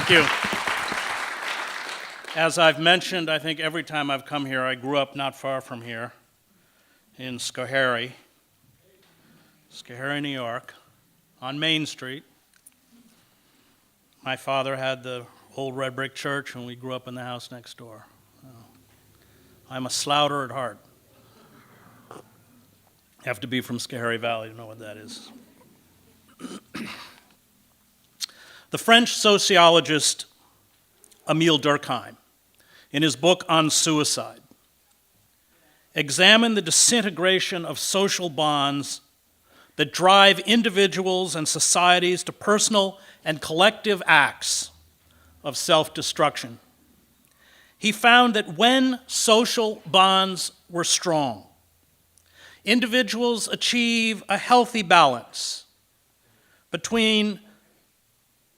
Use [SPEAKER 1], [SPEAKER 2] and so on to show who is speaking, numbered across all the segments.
[SPEAKER 1] Thank you. As I've mentioned, I think every time I've come here, I grew up not far from here in Schoharie, New York, on Main Street. My father had the old red brick church, and we grew up in the house next door. I'm a Slouter at heart. You have to be from Schoharie Valley to know what that is. The French sociologist Émile Durkheim, in his book on suicide, examined the disintegration of social bonds that drive individuals and societies to personal and collective acts of self-destruction. He found that when social bonds were strong, individuals achieve a healthy balance between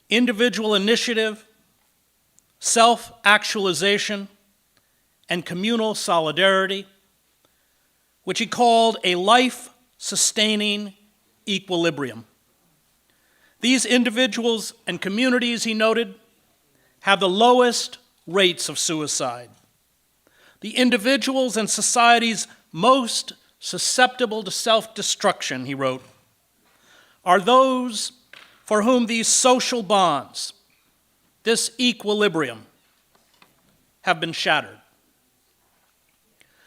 [SPEAKER 1] individual initiative, self-actualization, and communal solidarity, which he called a life-sustaining equilibrium. These individuals and communities, he noted, have the lowest rates of suicide. The individuals and societies most susceptible to self-destruction, he wrote, are those for whom these social bonds, this equilibrium, have been shattered.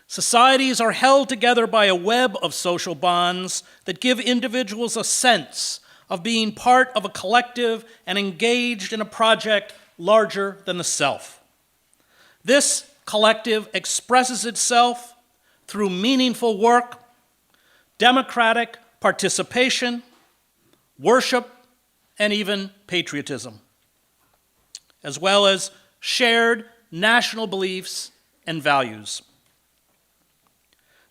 [SPEAKER 1] Societies are held together by a web of social bonds that give individuals a sense of being part of a collective and engaged in a project larger than the self. This collective expresses itself through meaningful work, democratic participation, worship, and even patriotism, as well as shared national beliefs and values.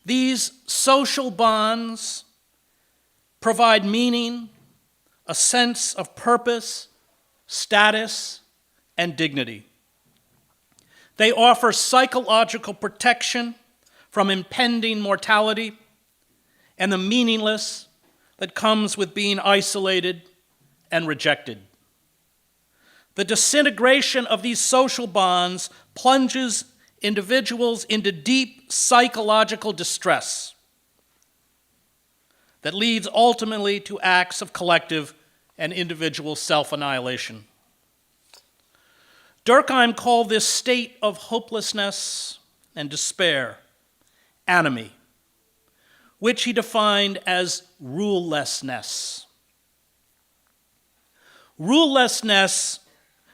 [SPEAKER 1] These social bonds provide meaning, a sense of purpose, status, and dignity. They offer psychological protection from impending mortality and the meaningless that comes with being isolated and rejected. The disintegration of these social bonds plunges individuals into deep psychological distress that leads ultimately to acts of collective and individual self-annihilation. Durkheim called this state of hopelessness and despair anomie, which he defined as rulelessness. Rulelessness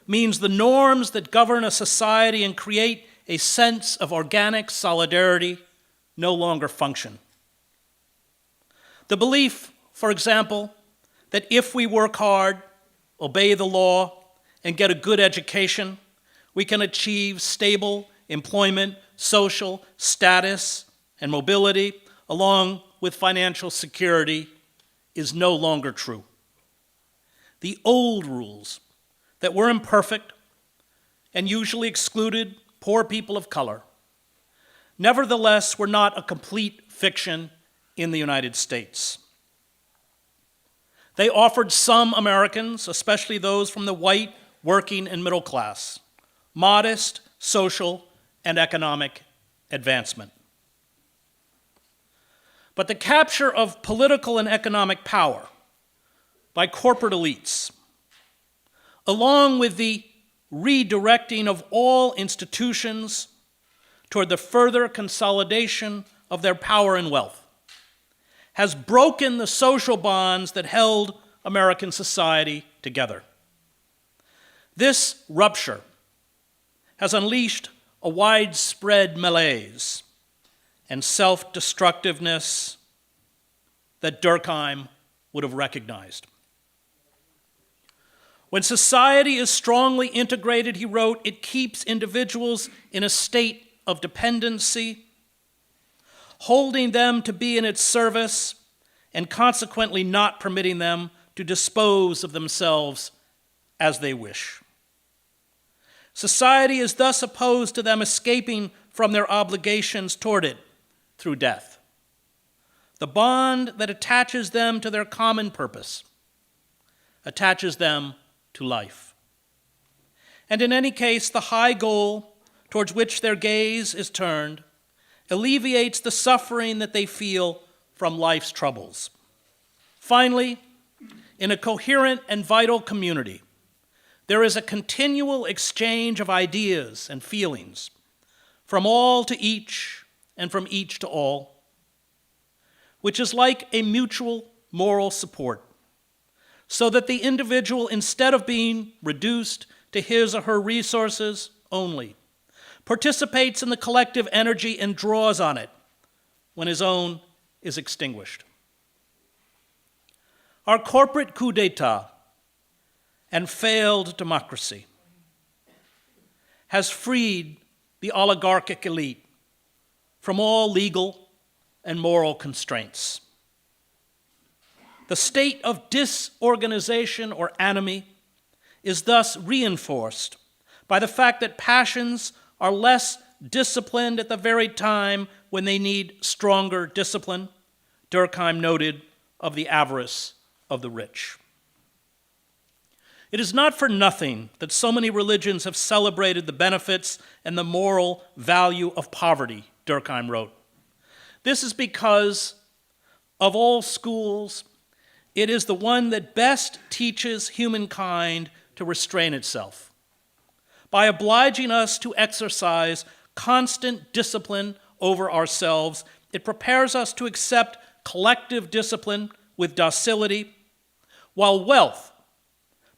[SPEAKER 1] means the norms that govern a society and create a sense of organic solidarity no longer function. The belief, for example, that if we work hard, obey the law, and get a good education, we can achieve stable employment, social status, and mobility, along with financial security, is no longer true. The old rules that were imperfect and usually excluded poor people of color, nevertheless were not a complete fiction in the United States. They offered some Americans, especially those from the white, working, and middle class, modest social and economic advancement. But the capture of political and economic power by corporate elites, along with the redirecting of all institutions toward the further consolidation of their power and wealth, has broken the social bonds that held American society together. This rupture has unleashed a widespread malaise and self-destructiveness that Durkheim would have recognized. When society is strongly integrated, he wrote, it keeps individuals in a state of dependency, holding them to be in its service, and consequently not permitting them to dispose of themselves as they wish. Society is thus opposed to them escaping from their obligations toward it through death. The bond that attaches them to their common purpose attaches them to life. And in any case, the high goal towards which their gaze is turned alleviates the suffering that they feel from life's troubles. Finally, in a coherent and vital community, there is a continual exchange of ideas and feelings, from all to each and from each to all, which is like a mutual moral support, so that the individual, instead of being reduced to his or her resources only, participates in the collective energy and draws on it when his own is extinguished. Our corporate coup d'etat and failed democracy has freed the oligarchic elite from all legal and moral constraints. The state of disorganization or anomie is thus reinforced by the fact that passions are less disciplined at the very time when they need stronger discipline, Durkheim noted of the avarice of the rich. It is not for nothing that so many religions have celebrated the benefits and the moral value of poverty, Durkheim wrote. This is because of all schools, it is the one that best teaches humankind to restrain itself. By obliging us to exercise constant discipline over ourselves, it prepares us to accept collective discipline with docility, while wealth,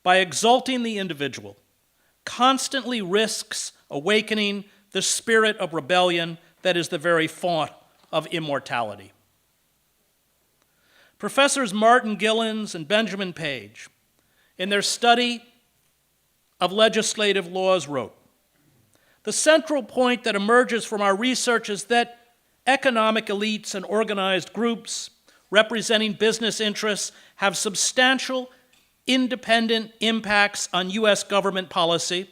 [SPEAKER 1] by exalting the individual, constantly risks awakening the spirit of rebellion that is the very font of immortality. Professors Martin Gillens and Benjamin Page, in their study of legislative laws, wrote, "The central point that emerges from our research is that economic elites and organized groups representing business interests have substantial independent impacts on U.S. government policy,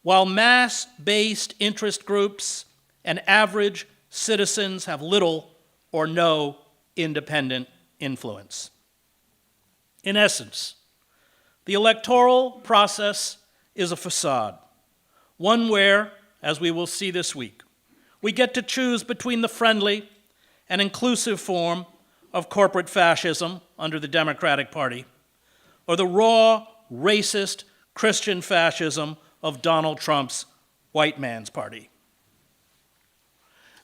[SPEAKER 1] while mass-based interest groups and average citizens have little or no independent influence." In essence, the electoral process is a facade, one where, as we will see this week, we get to choose between the friendly and inclusive form of corporate fascism under the Democratic Party or the raw, racist Christian fascism of Donald Trump's white man's party.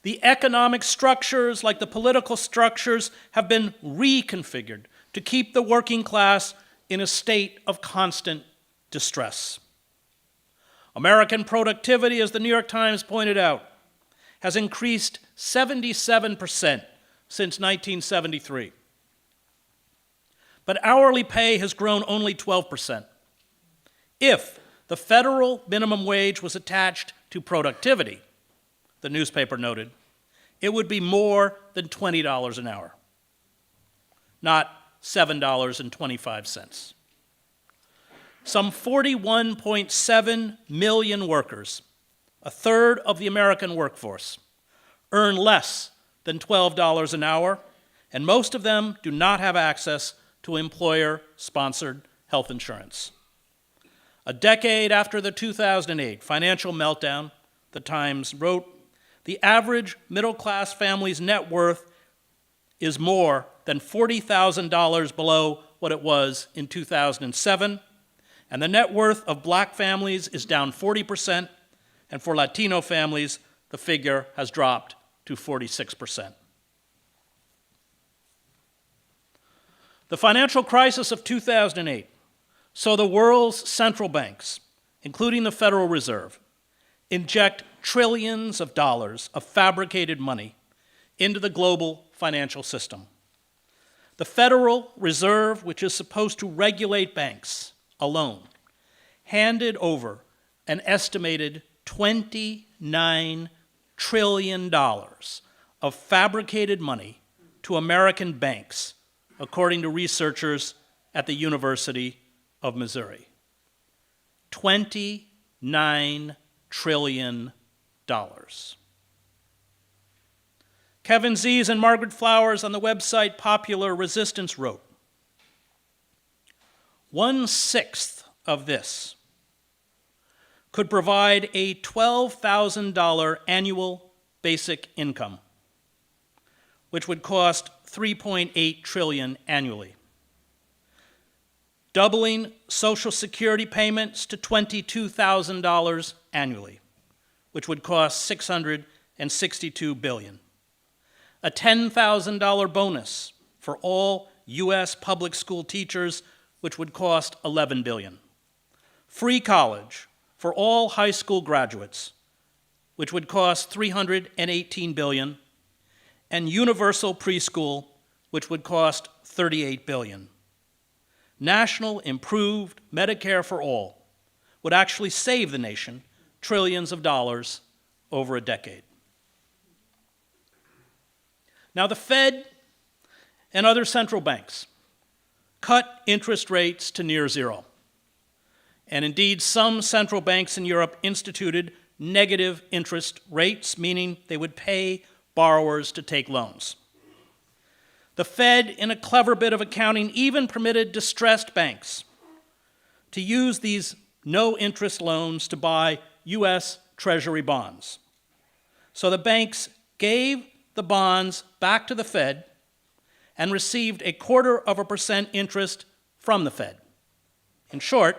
[SPEAKER 1] The economic structures, like the political structures, have been reconfigured to keep the working class in a state of constant distress. American productivity, as the New York Times pointed out, has increased 77% since 1973. But hourly pay has grown only 12%. If the federal minimum wage was attached to productivity, the newspaper noted, it would be more than $20 an hour, not $7.25. Some 41.7 million workers, a third of the American workforce, earn less than $12 an hour, and most of them do not have access to employer-sponsored health insurance. A decade after the 2008 financial meltdown, the Times wrote, the average middle-class family's net worth is more than $40,000 below what it was in 2007, and the net worth of black families is down 40%, and for Latino families, the figure has dropped to 46%. The financial crisis of 2008 saw the world's central banks, including the Federal Reserve, inject trillions of dollars of fabricated money into the global financial system. The Federal Reserve, which is supposed to regulate banks alone, handed over an estimated $29 trillion of fabricated money to American banks, according to researchers at the University of Missouri. $29 trillion. Kevin Zees and Margaret Flowers on the website Popular Resistance wrote, 1/6 of this could provide a $12,000 annual basic income, which would cost $3.8 trillion annually. Doubling Social Security payments to $22,000 annually, which would cost $662 billion. A $10,000 bonus for all U.S. public school teachers, which would cost $11 billion. Free college for all high school graduates, which would cost $318 billion, and universal preschool, which would cost $38 billion. National improved Medicare for all would actually save the nation trillions of dollars over a decade. Now, the Fed and other central banks cut interest rates to near zero. And indeed, some central banks in Europe instituted negative interest rates, meaning they would pay borrowers to take loans. The Fed, in a clever bit of accounting, even permitted distressed banks to use these no-interest loans to buy U.S. Treasury bonds. So the banks gave the bonds back to the Fed and received 0.25% interest from the Fed. In short,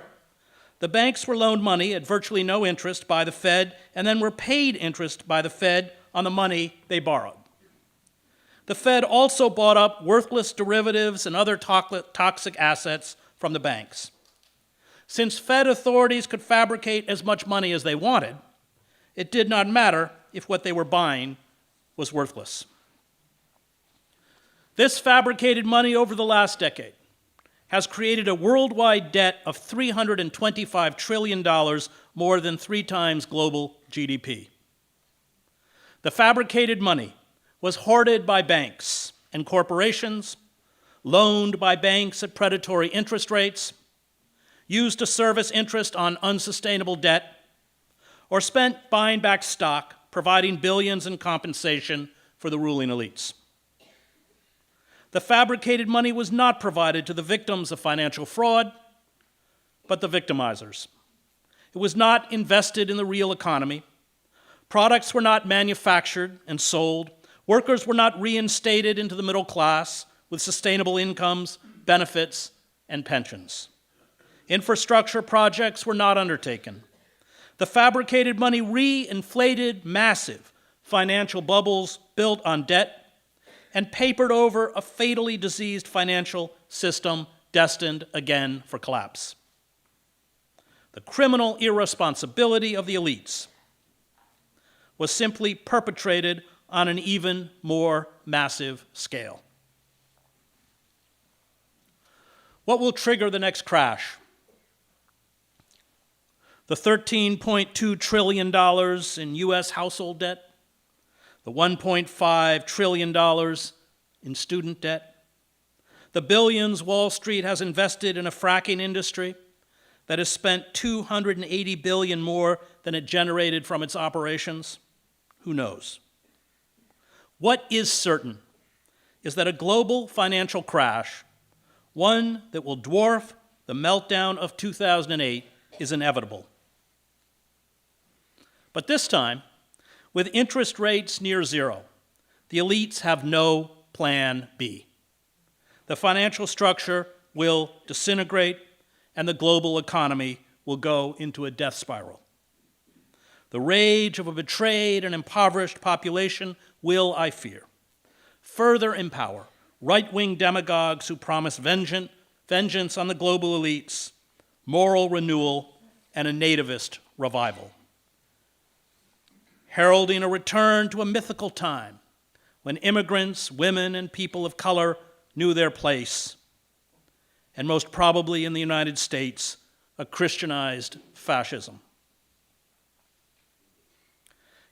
[SPEAKER 1] the banks were loaned money at virtually no interest by the Fed and then were paid interest by the Fed on the money they borrowed. The Fed also bought up worthless derivatives and other toxic assets from the banks. Since Fed authorities could fabricate as much money as they wanted, it did not matter if what they were buying was worthless. This fabricated money over the last decade has created a worldwide debt of $325 trillion, more than 3 times global GDP. The fabricated money was hoarded by banks and corporations, loaned by banks at predatory interest rates, used to service interest on unsustainable debt, or spent buying back stock, providing billions in compensation for the ruling elites. The fabricated money was not provided to the victims of financial fraud, but the victimizers. It was not invested in the real economy. Products were not manufactured and sold. Workers were not reinstated into the middle class with sustainable incomes, benefits, and pensions. Infrastructure projects were not undertaken. The fabricated money re-inflated massive financial bubbles built on debt and papered over a fatally diseased financial system destined again for collapse. The criminal irresponsibility of the elites was simply perpetrated on an even more massive scale. What will trigger the next crash? The $13.2 trillion in U.S. household debt? The $1.5 trillion in student debt? The billions Wall Street has invested in a fracking industry that has spent $280 billion more than it generated from its operations? Who knows? What is certain is that a global financial crash, one that will dwarf the meltdown of 2008, is inevitable. But this time, with interest rates near zero, the elites have no plan B. The financial structure will disintegrate, and the global economy will go into a death spiral. The rage of a betrayed and impoverished population will, I fear, further empower right-wing demagogues who promise vengeance on the global elites, moral renewal, and a nativist revival, heralding a return to a mythical time when immigrants, women, and people of color knew their place, and most probably in the United States, a Christianized fascism.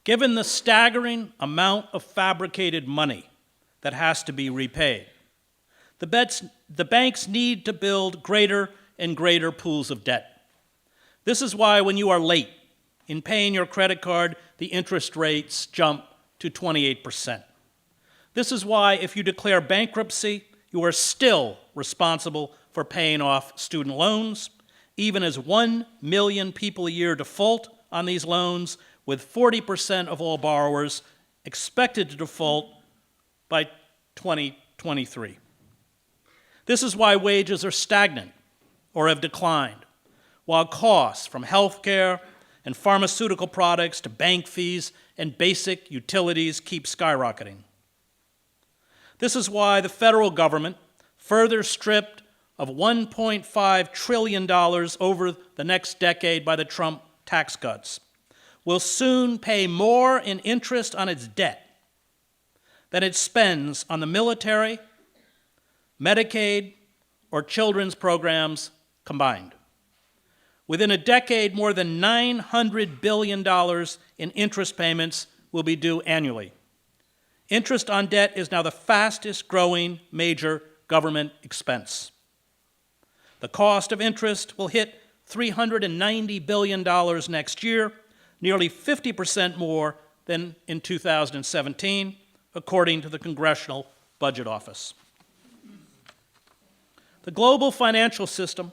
[SPEAKER 1] Given the staggering amount of fabricated money that has to be repaid, the banks need to build greater and greater pools of debt. This is why when you are late in paying your credit card, the interest rates jump to 28%. This is why if you declare bankruptcy, you are still responsible for paying off student loans, even as 1 million people a year default on these loans, with 40% of all borrowers expected to default by 2023. This is why wages are stagnant or have declined, while costs from healthcare and pharmaceutical products to bank fees and basic utilities keep skyrocketing. This is why the federal government, further stripped of $1.5 trillion over the next decade by the Trump tax cuts, will soon pay more in interest on its debt than it spends on the military, Medicaid, or children's programs combined. Within a decade, more than $900 billion in interest payments will be due annually. Interest on debt is now the fastest growing major government expense. The cost of interest will hit $390 billion next year, nearly 50% more than in 2017, according to the Congressional Budget Office. The global financial system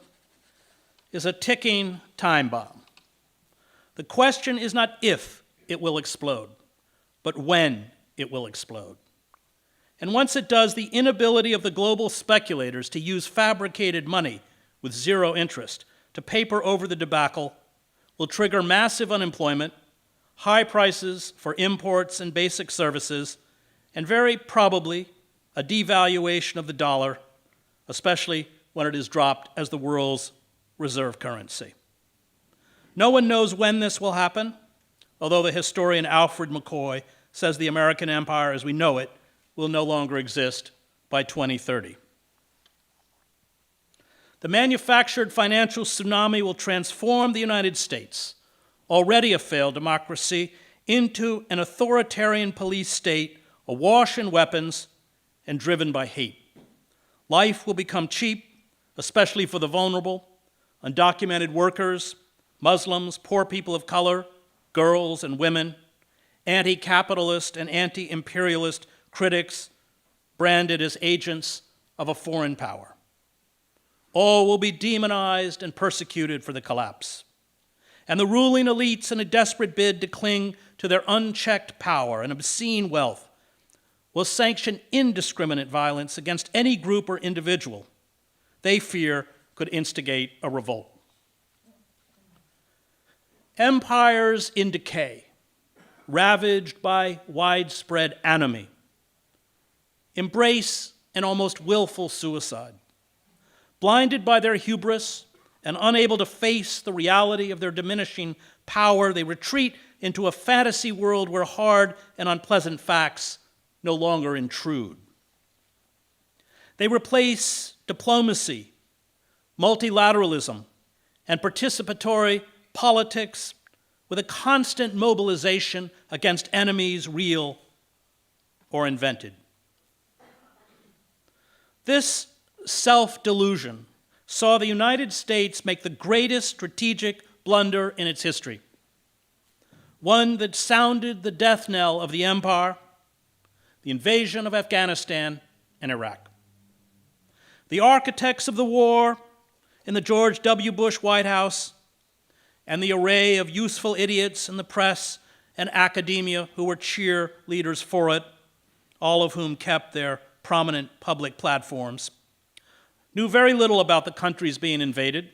[SPEAKER 1] is a ticking time bomb. The question is not if it will explode, but when it will explode. And once it does, the inability of the global speculators to use fabricated money with zero interest to paper over the debacle will trigger massive unemployment, high prices for imports and basic services, and very probably a devaluation of the dollar, especially when it is dropped as the world's reserve currency. No one knows when this will happen, although the historian Alfred McCoy says the American empire as we know it will no longer exist by 2030. The manufactured financial tsunami will transform the United States, already a failed democracy, into an authoritarian police state awash in weapons and driven by hate. Life will become cheap, especially for the vulnerable, undocumented workers, Muslims, poor people of color, girls and women, anti-capitalist and anti-imperialist critics branded as agents of a foreign power. All will be demonized and persecuted for the collapse. And the ruling elites, in a desperate bid to cling to their unchecked power and obscene wealth, will sanction indiscriminate violence against any group or individual they fear could instigate a revolt. Empires in decay, ravaged by widespread anomie, embrace an almost willful suicide. Blinded by their hubris and unable to face the reality of their diminishing power, they retreat into a fantasy world where hard and unpleasant facts no longer intrude. They replace diplomacy, multilateralism, and participatory politics with a constant mobilization against enemies real or invented. This self-delusion saw the United States make the greatest strategic blunder in its history, one that sounded the death knell of the empire, the invasion of Afghanistan and Iraq. The architects of the war in the George W. Bush White House and the array of useful idiots in the press and academia who were cheerleaders for it, all of whom kept their prominent public platforms, knew very little about the countries being invaded,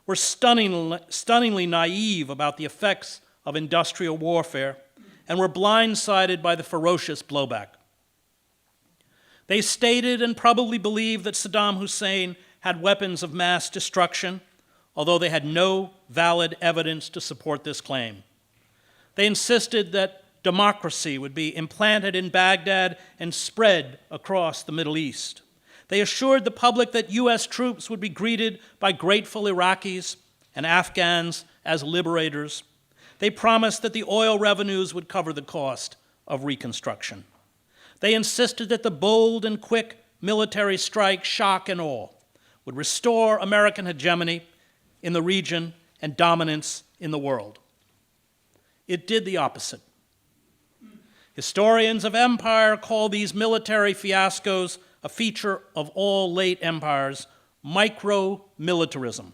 [SPEAKER 1] were stunningly naive about the effects of industrial warfare, and were blindsided by the ferocious blowback. They stated and probably believed that Saddam Hussein had weapons of mass destruction, although they had no valid evidence to support this claim. They insisted that democracy would be implanted in Baghdad and spread across the Middle East. They assured the public that U.S. troops would be greeted by grateful Iraqis and Afghans as liberators. They promised that the oil revenues would cover the cost of reconstruction. They insisted that the bold and quick military strike, shock and awe, would restore American hegemony in the region and dominance in the world. It did the opposite. Historians of empire call these military fiascos a feature of all late empires, micro-militarism.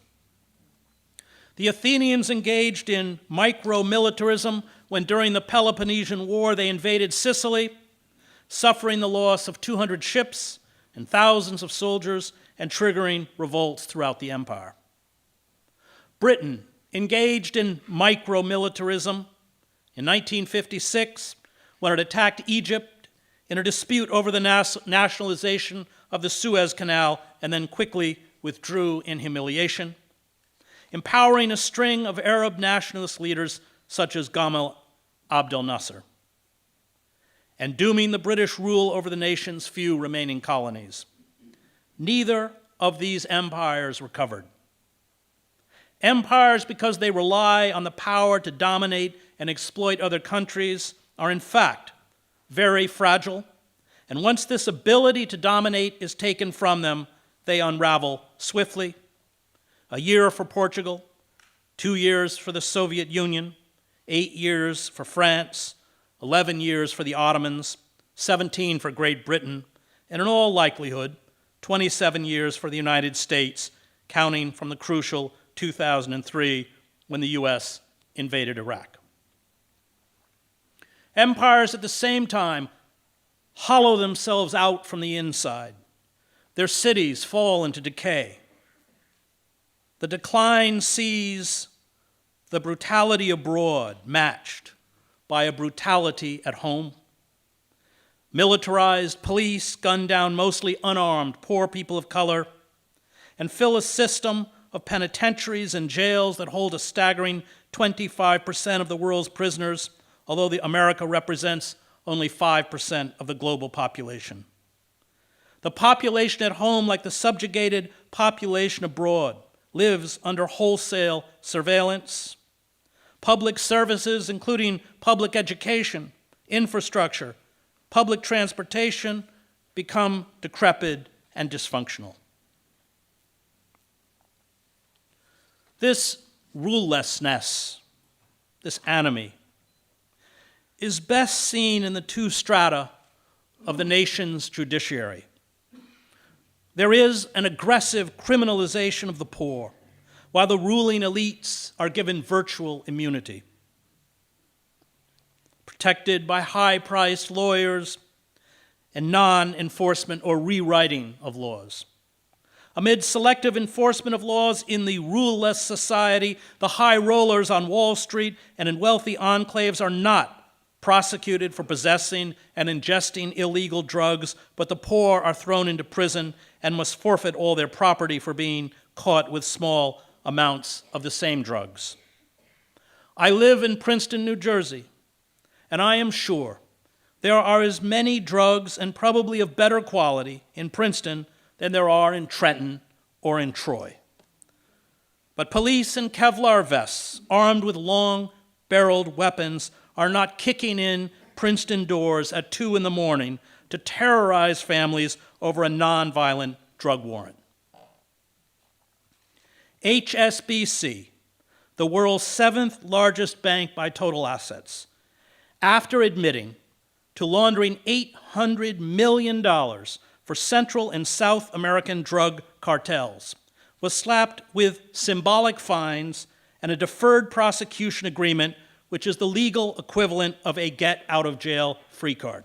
[SPEAKER 1] The Athenians engaged in micro-militarism when during the Peloponnesian War they invaded Sicily, suffering the loss of 200 ships and thousands of soldiers and triggering revolts throughout the empire. Britain engaged in micro-militarism in 1956 when it attacked Egypt in a dispute over the nationalization of the Suez Canal and then quickly withdrew in humiliation, empowering a string of Arab nationalist leaders such as Gamal Abdel Nasser, and dooming the British rule over the nation's few remaining colonies. Neither of these empires recovered. Empires, because they rely on the power to dominate and exploit other countries, are in fact very fragile, and once this ability to dominate is taken from them, they unravel swiftly. A year for Portugal, 2 years for the Soviet Union, 8 years for France, 11 years for the Ottomans, 17 for Great Britain, and in all likelihood, 27 years for the United States, counting from the crucial 2003 when the U.S. invaded Iraq. Empires at the same time hollow themselves out from the inside. Their cities fall into decay. The decline sees the brutality abroad matched by a brutality at home. Militarized police gun down mostly unarmed poor people of color and fill a system of penitentiaries and jails that hold a staggering 25% of the world's prisoners, although America represents only 5% of the global population. The population at home, like the subjugated population abroad, lives under wholesale surveillance. Public services, including public education, infrastructure, public transportation, become decrepit and dysfunctional. This rulelessness, this anomie, is best seen in the two strata of the nation's judiciary. There is an aggressive criminalization of the poor, while the ruling elites are given virtual immunity, protected by high-priced lawyers and non-enforcement or rewriting of laws. Amid selective enforcement of laws in the ruleless society, the high rollers on Wall Street and in wealthy enclaves are not prosecuted for possessing and ingesting illegal drugs, but the poor are thrown into prison and must forfeit all their property for being caught with small amounts of the same drugs. I live in Princeton, New Jersey, and I am sure there are as many drugs, and probably of better quality, in Princeton than there are in Trenton or in Troy. But police in Kevlar vests, armed with long-barreled weapons, are not kicking in Princeton doors at 2 in the morning to terrorize families over a nonviolent drug warrant. HSBC, the world's 7th largest bank by total assets, after admitting to laundering $800 million for Central and South American drug cartels, was slapped with symbolic fines and a deferred prosecution agreement, which is the legal equivalent of a get-out-of-jail-free card.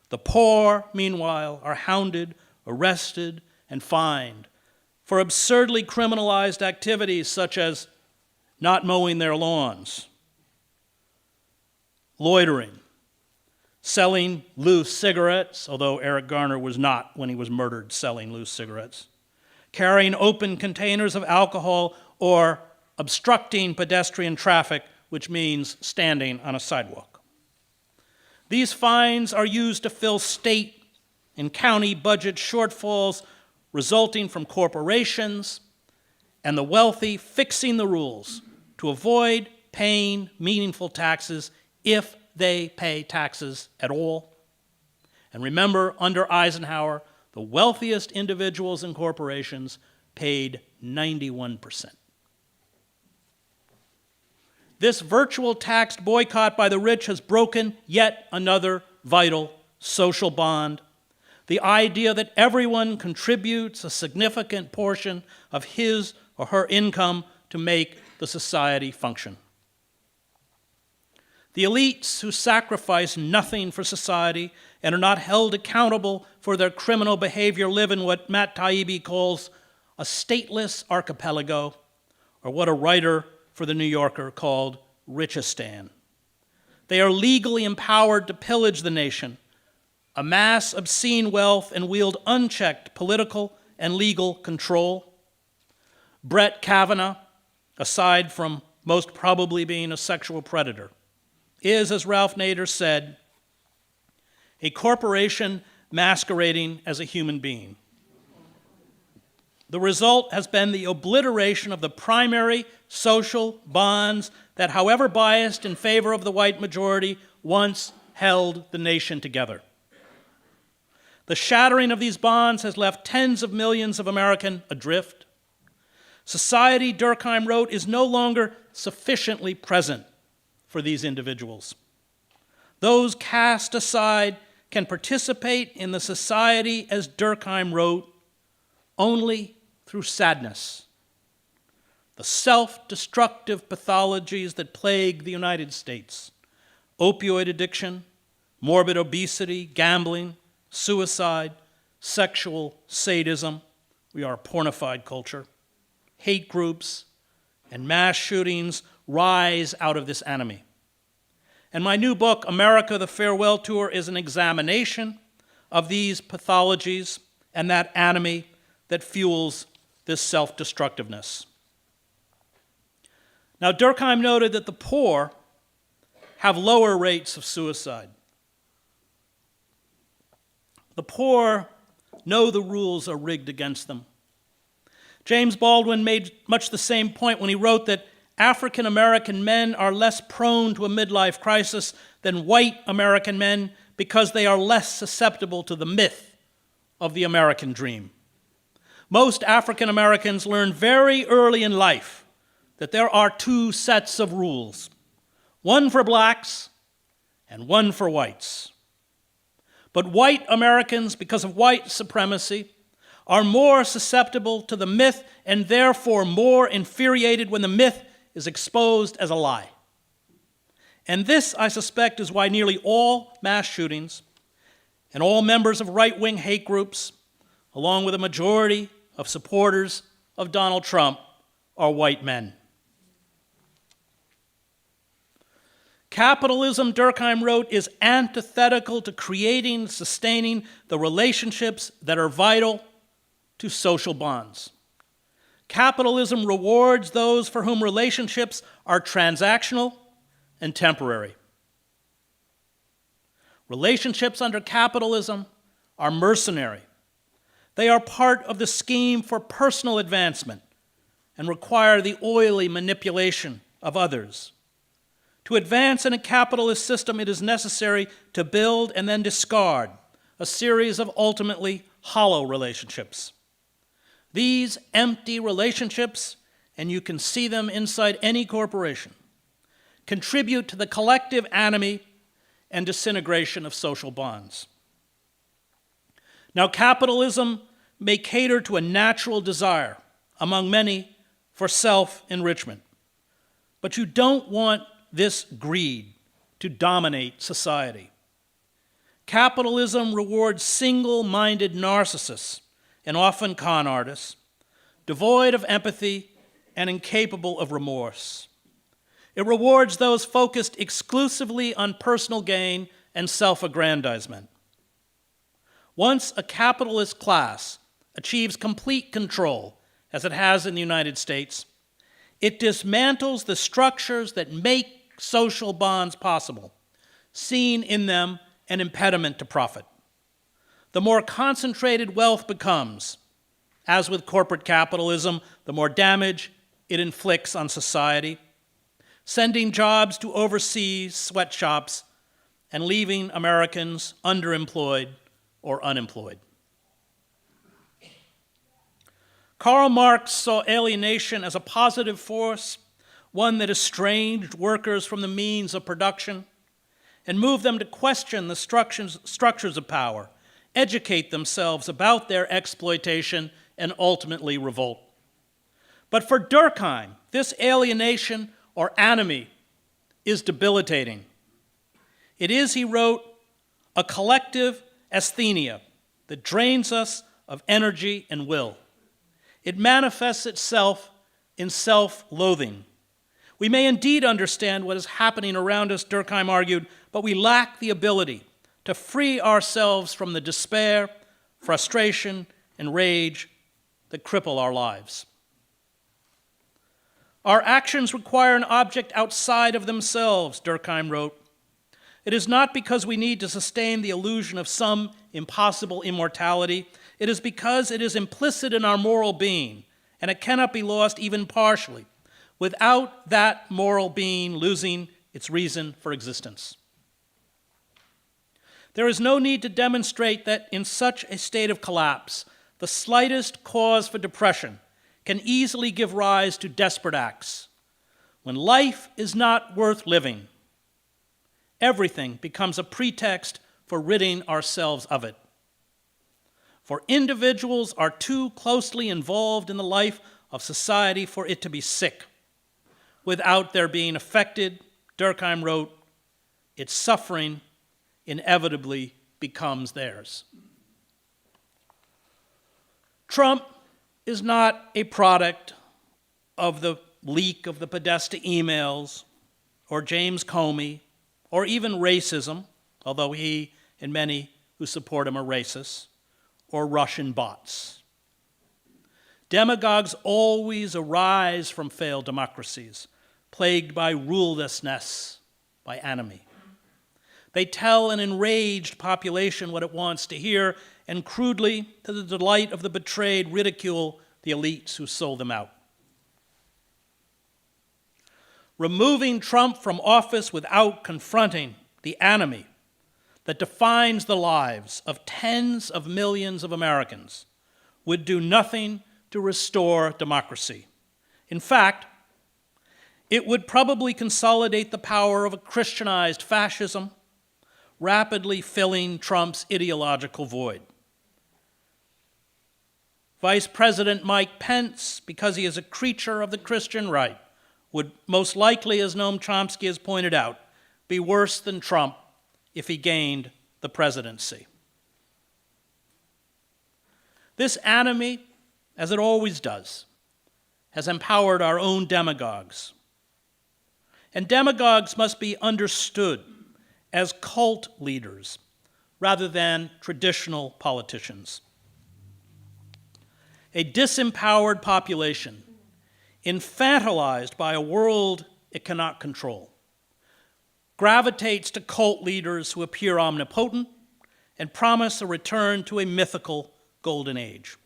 [SPEAKER 1] The poor, meanwhile, are hounded, arrested, and fined for absurdly criminalized activities such as not mowing their lawns, loitering, selling loose cigarettes, although Eric Garner was not when he was murdered selling loose cigarettes, carrying open containers of alcohol, or obstructing pedestrian traffic, which means standing on a sidewalk. These fines are used to fill state and county budget shortfalls resulting from corporations and the wealthy fixing the rules to avoid paying meaningful taxes if they pay taxes at all. And remember, under Eisenhower, the wealthiest individuals and corporations paid 91%. This virtual tax boycott by the rich has broken yet another vital social bond. The idea that everyone contributes a significant portion of his or her income to make the society function. The elites who sacrifice nothing for society and are not held accountable for their criminal behavior live in what Matt Taibbi calls a stateless archipelago, or what a writer for The New Yorker called Richistan. They are legally empowered to pillage the nation, amass obscene wealth, and wield unchecked political and legal control. Brett Kavanaugh, aside from most probably being a sexual predator, is, as Ralph Nader said, a corporation masquerading as a human being. The result has been the obliteration of the primary social bonds that, however biased in favor of the white majority, once held the nation together. The shattering of these bonds has left tens of millions of Americans adrift. Society, Durkheim wrote, is no longer sufficiently present for these individuals. Those cast aside can participate in the society, as Durkheim wrote, only through sadness. The self-destructive pathologies that plague the United States, opioid addiction, morbid obesity, gambling, suicide, sexual sadism, we are a pornified culture, hate groups, and mass shootings rise out of this anomie. And my new book, America, the Farewell Tour, is an examination of these pathologies and that anomie that fuels this self-destructiveness. Now, Durkheim noted that the poor have lower rates of suicide. The poor know the rules are rigged against them. James Baldwin made much the same point when he wrote that African American men are less prone to a midlife crisis than white American men because they are less susceptible to the myth of the American dream. Most African Americans learn very early in life that there are two sets of rules, one for blacks and one for whites. But white Americans, because of white supremacy, are more susceptible to the myth and therefore more infuriated when the myth is exposed as a lie. And this, I suspect, is why nearly all mass shootings and all members of right-wing hate groups, along with a majority of supporters of Donald Trump, are white men. Capitalism, Durkheim wrote, is antithetical to creating and sustaining the relationships that are vital to social bonds. Capitalism rewards those for whom relationships are transactional and temporary. Relationships under capitalism are mercenary. They are part of the scheme for personal advancement and require the oily manipulation of others. To advance in a capitalist system, it is necessary to build and then discard a series of ultimately hollow relationships. These empty relationships, and you can see them inside any corporation, contribute to the collective anomie and disintegration of social bonds. Now, capitalism may cater to a natural desire among many for self-enrichment, but you don't want this greed to dominate society. Capitalism rewards single-minded narcissists and often con artists, devoid of empathy and incapable of remorse. It rewards those focused exclusively on personal gain and self-aggrandizement. Once a capitalist class achieves complete control, as it has in the United States, it dismantles the structures that make social bonds possible, seeing in them an impediment to profit. The more concentrated wealth becomes, as with corporate capitalism, the more damage it inflicts on society, sending jobs to overseas sweatshops and leaving Americans underemployed or unemployed. Karl Marx saw alienation as a positive force, one that estranged workers from the means of production and moved them to question the structures of power, educate themselves about their exploitation, and ultimately revolt. But for Durkheim, this alienation or anomie is debilitating. It is, he wrote, a collective asthenia that drains us of energy and will. It manifests itself in self-loathing. We may indeed understand what is happening around us, Durkheim argued, but we lack the ability to free ourselves from the despair, frustration, and rage that cripple our lives. Our actions require an object outside of themselves, Durkheim wrote. It is not because we need to sustain the illusion of some impossible immortality. It is because it is implicit in our moral being, and it cannot be lost even partially, without that moral being losing its reason for existence. There is no need to demonstrate that in such a state of collapse, the slightest cause for depression can easily give rise to desperate acts. When life is not worth living, everything becomes a pretext for ridding ourselves of it. For individuals are too closely involved in the life of society for it to be sick. Without their being affected, Durkheim wrote, its suffering inevitably becomes theirs. Trump is not a product of the leak of the Podesta emails or James Comey or even racism, although he and many who support him are racist, or Russian bots. Demagogues always arise from failed democracies, plagued by rulelessness, by anomie. They tell an enraged population what it wants to hear, and crudely, to the delight of the betrayed, ridicule the elites who sold them out. Removing Trump from office without confronting the anomie that defines the lives of tens of millions of Americans would do nothing to restore democracy. In fact, it would probably consolidate the power of a Christianized fascism, rapidly filling Trump's ideological void. Vice President Mike Pence, because he is a creature of the Christian right, would most likely, as Noam Chomsky has pointed out, be worse than Trump if he gained the presidency. This anomie, as it always does, has empowered our own demagogues. And demagogues must be understood as cult leaders rather than traditional politicians. A disempowered population, infantilized by a world it cannot control, gravitates to cult leaders who appear omnipotent and promise a return to a mythical golden age.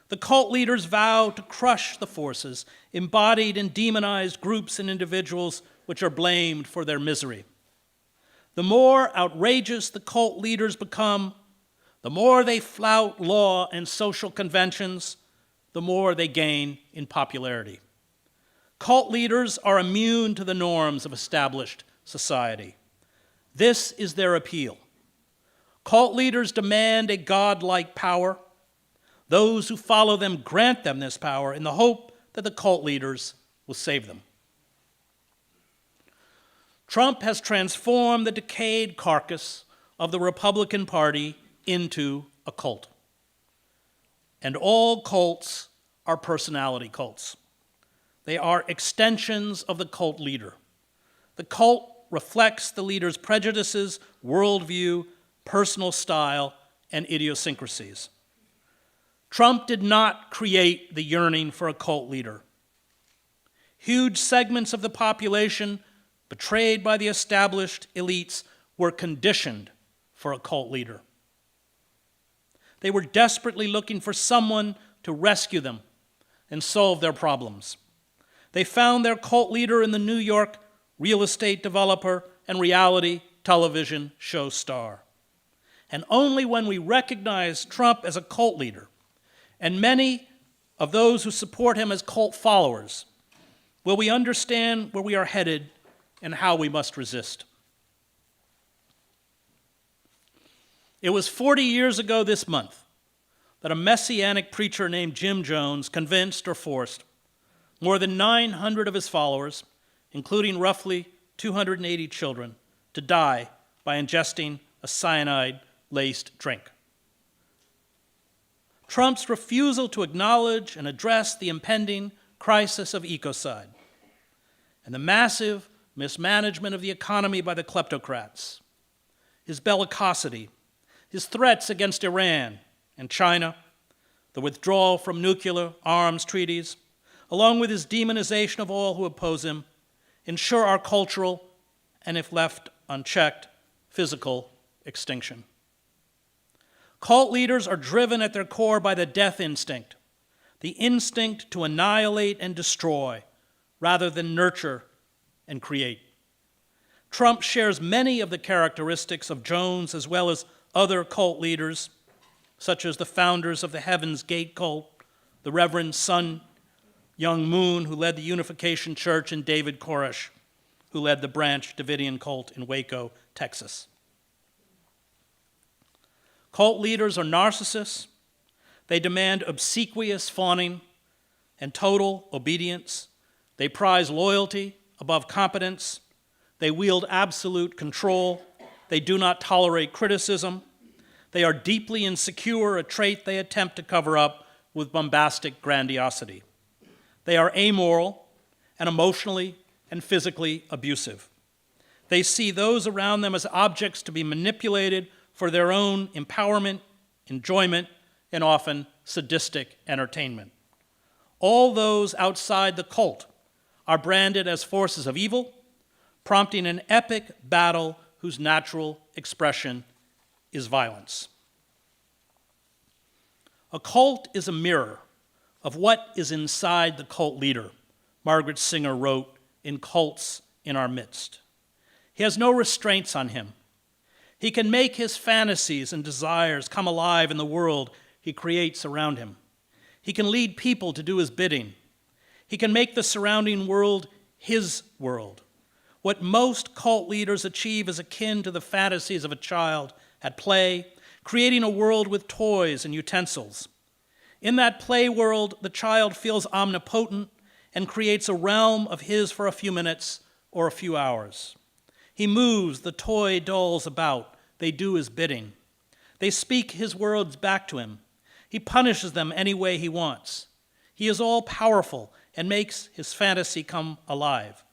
[SPEAKER 1] The cult leaders vow to crush the forces embodied in demonized groups and individuals which are blamed for their misery. The more outrageous the cult leaders become, the more they flout law and social conventions, the more they gain in popularity. Cult leaders are immune to the norms of established society. This is their appeal. Cult leaders demand a godlike power. Those who follow them grant them this power in the hope that the cult leaders will save them. Trump has transformed the decayed carcass of the Republican Party into a cult. And all cults are personality cults. They are extensions of the cult leader. The cult reflects the leader's prejudices, worldview, personal style, and idiosyncrasies. Trump did not create the yearning for a cult leader. Huge segments of the population, betrayed by the established elites, were conditioned for a cult leader. They were desperately looking for someone to rescue them and solve their problems. They found their cult leader in the New York real estate developer and reality television show star. And only when we recognize Trump as a cult leader, and many of those who support him as cult followers, will we understand where we are headed and how we must resist. It was 40 years ago this month, that a messianic preacher named Jim Jones convinced or forced more than 900 of his followers, including roughly 280 children, to die by ingesting a cyanide-laced drink. Trump's refusal to acknowledge and address the impending crisis of ecocide and the massive mismanagement of the economy by the kleptocrats, his bellicosity, his threats against Iran and China, the withdrawal from nuclear arms treaties, along with his demonization of all who oppose him, ensure our cultural, and if left unchecked, physical extinction. Cult leaders are driven at their core by the death instinct, the instinct to annihilate and destroy, rather than nurture and create. Trump shares many of the characteristics of Jones as well as other cult leaders, such as the founders of the Heaven's Gate cult, the Reverend Sun Young Moon, who led the Unification Church, and David Koresh, who led the Branch Davidian cult in Waco, Texas. Cult leaders are narcissists. They demand obsequious fawning and total obedience. They prize loyalty above competence. They wield absolute control. They do not tolerate criticism. They are deeply insecure, a trait they attempt to cover up with bombastic grandiosity. They are amoral and emotionally and physically abusive. They see those around them as objects to be manipulated for their own empowerment, enjoyment, and often sadistic entertainment. All those outside the cult are branded as forces of evil, prompting an epic battle whose natural expression is violence. A cult is a mirror of what is inside the cult leader, Margaret Singer wrote in Cults in Our Midst. He has no restraints on him. He can make his fantasies and desires come alive in the world he creates around him. He can lead people to do his bidding. He can make the surrounding world his world. What most cult leaders achieve is akin to the fantasies of a child at play, creating a world with toys and utensils. In that play world, the child feels omnipotent and creates a realm of his for a few minutes or a few hours. He moves the toy dolls about. They do his bidding. They speak his words back to him. He punishes them any way he wants. He is all-powerful and makes his fantasy come alive.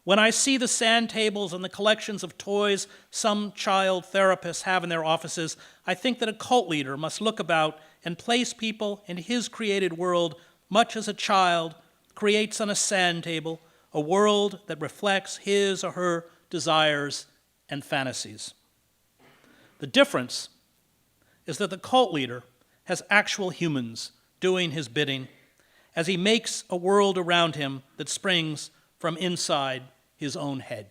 [SPEAKER 1] When I see the sand tables and the collections of toys some child therapists have in their offices, I think that a cult leader must look about and place people in his created world much as a child creates on a sand table a world that reflects his or her desires and fantasies. The difference is that the cult leader has actual humans doing his bidding as he makes a world around him that springs from inside his own head.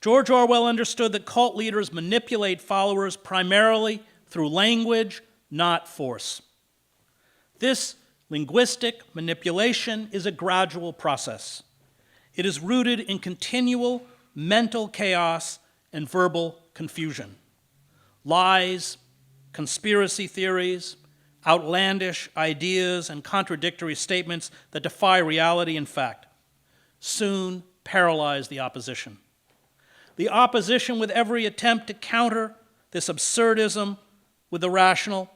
[SPEAKER 1] George Orwell understood that cult leaders manipulate followers primarily through language, not force. This linguistic manipulation is a gradual process. It is rooted in continual mental chaos and verbal confusion. Lies, conspiracy theories, outlandish ideas, and contradictory statements that defy reality and fact soon paralyze the opposition. The opposition, with every attempt to counter this absurdism with the rational,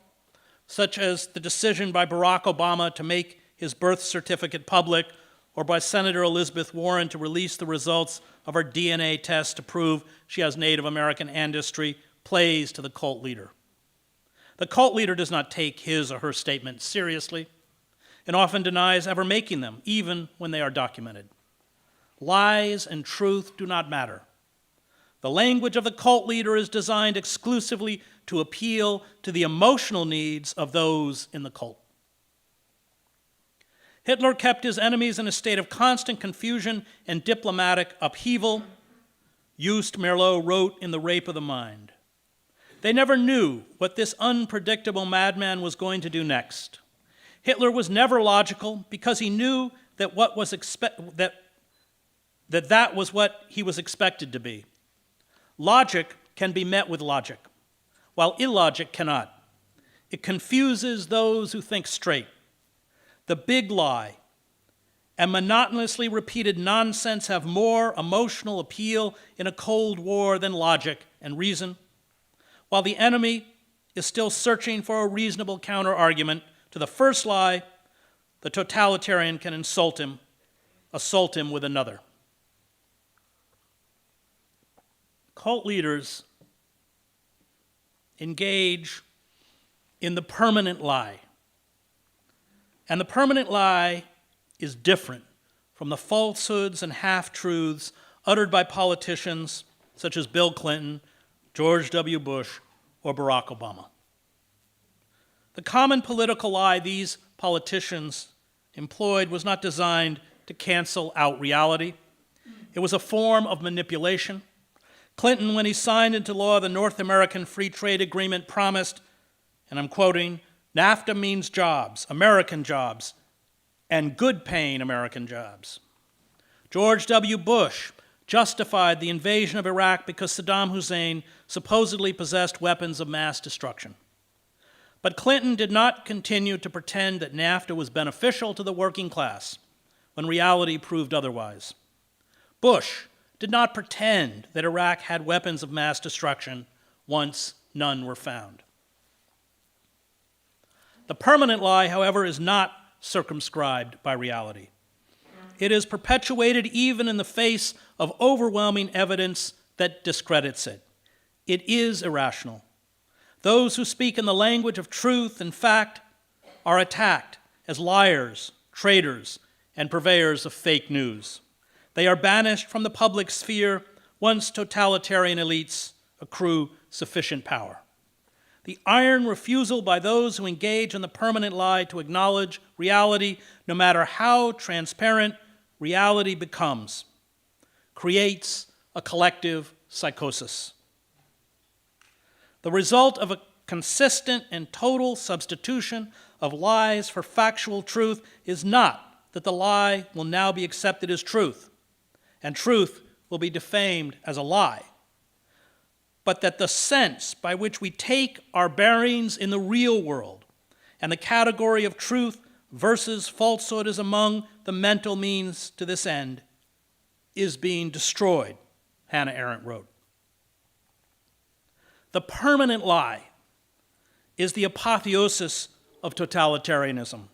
[SPEAKER 1] such as the decision by Barack Obama to make his birth certificate public, or by Senator Elizabeth Warren to release the results of her DNA test to prove she has Native American ancestry, plays to the cult leader. The cult leader does not take his or her statements seriously and often denies ever making them, even when they are documented. Lies and truth do not matter. The language of the cult leader is designed exclusively to appeal to the emotional needs of those in the cult. Hitler kept his enemies in a state of constant confusion and diplomatic upheaval. Joost Meerloo wrote in The Rape of the Mind, "They never knew what this unpredictable madman was going to do next. Hitler was never logical because he knew that that was what he was expected to be. Logic can be met with logic, while illogic cannot. It confuses those who think straight. The big lie and monotonously repeated nonsense have more emotional appeal in a Cold War than logic and reason, while the enemy is still searching for a reasonable counter-argument to the first lie. The totalitarian can assault him with another. Cult leaders engage in the permanent lie. And the permanent lie is different from the falsehoods and half-truths uttered by politicians such as Bill Clinton, George W. Bush, or Barack Obama. The common political lie these politicians employed was not designed to cancel out reality. It was a form of manipulation. Clinton, when he signed into law the North American Free Trade Agreement, promised, and I'm quoting, "NAFTA means jobs, American jobs, and good-paying American jobs." George W. Bush justified the invasion of Iraq because Saddam Hussein supposedly possessed weapons of mass destruction. But Clinton did not continue to pretend that NAFTA was beneficial to the working class when reality proved otherwise. Bush did not pretend that Iraq had weapons of mass destruction once none were found. The permanent lie, however, is not circumscribed by reality. It is perpetuated even in the face of overwhelming evidence that discredits it. It is irrational. Those who speak in the language of truth and fact are attacked as liars, traitors, and purveyors of fake news. They are banished from the public sphere once totalitarian elites accrue sufficient power. The iron refusal by those who engage in the permanent lie to acknowledge reality, no matter how transparent reality becomes, creates a collective psychosis. The result of a consistent and total substitution of lies for factual truth is not that the lie will now be accepted as truth, and truth will be defamed as a lie, but that the sense by which we take our bearings in the real world and the category of truth versus falsehood is among the mental means to this end is being destroyed, Hannah Arendt wrote. The permanent lie is the apotheosis of totalitarianism.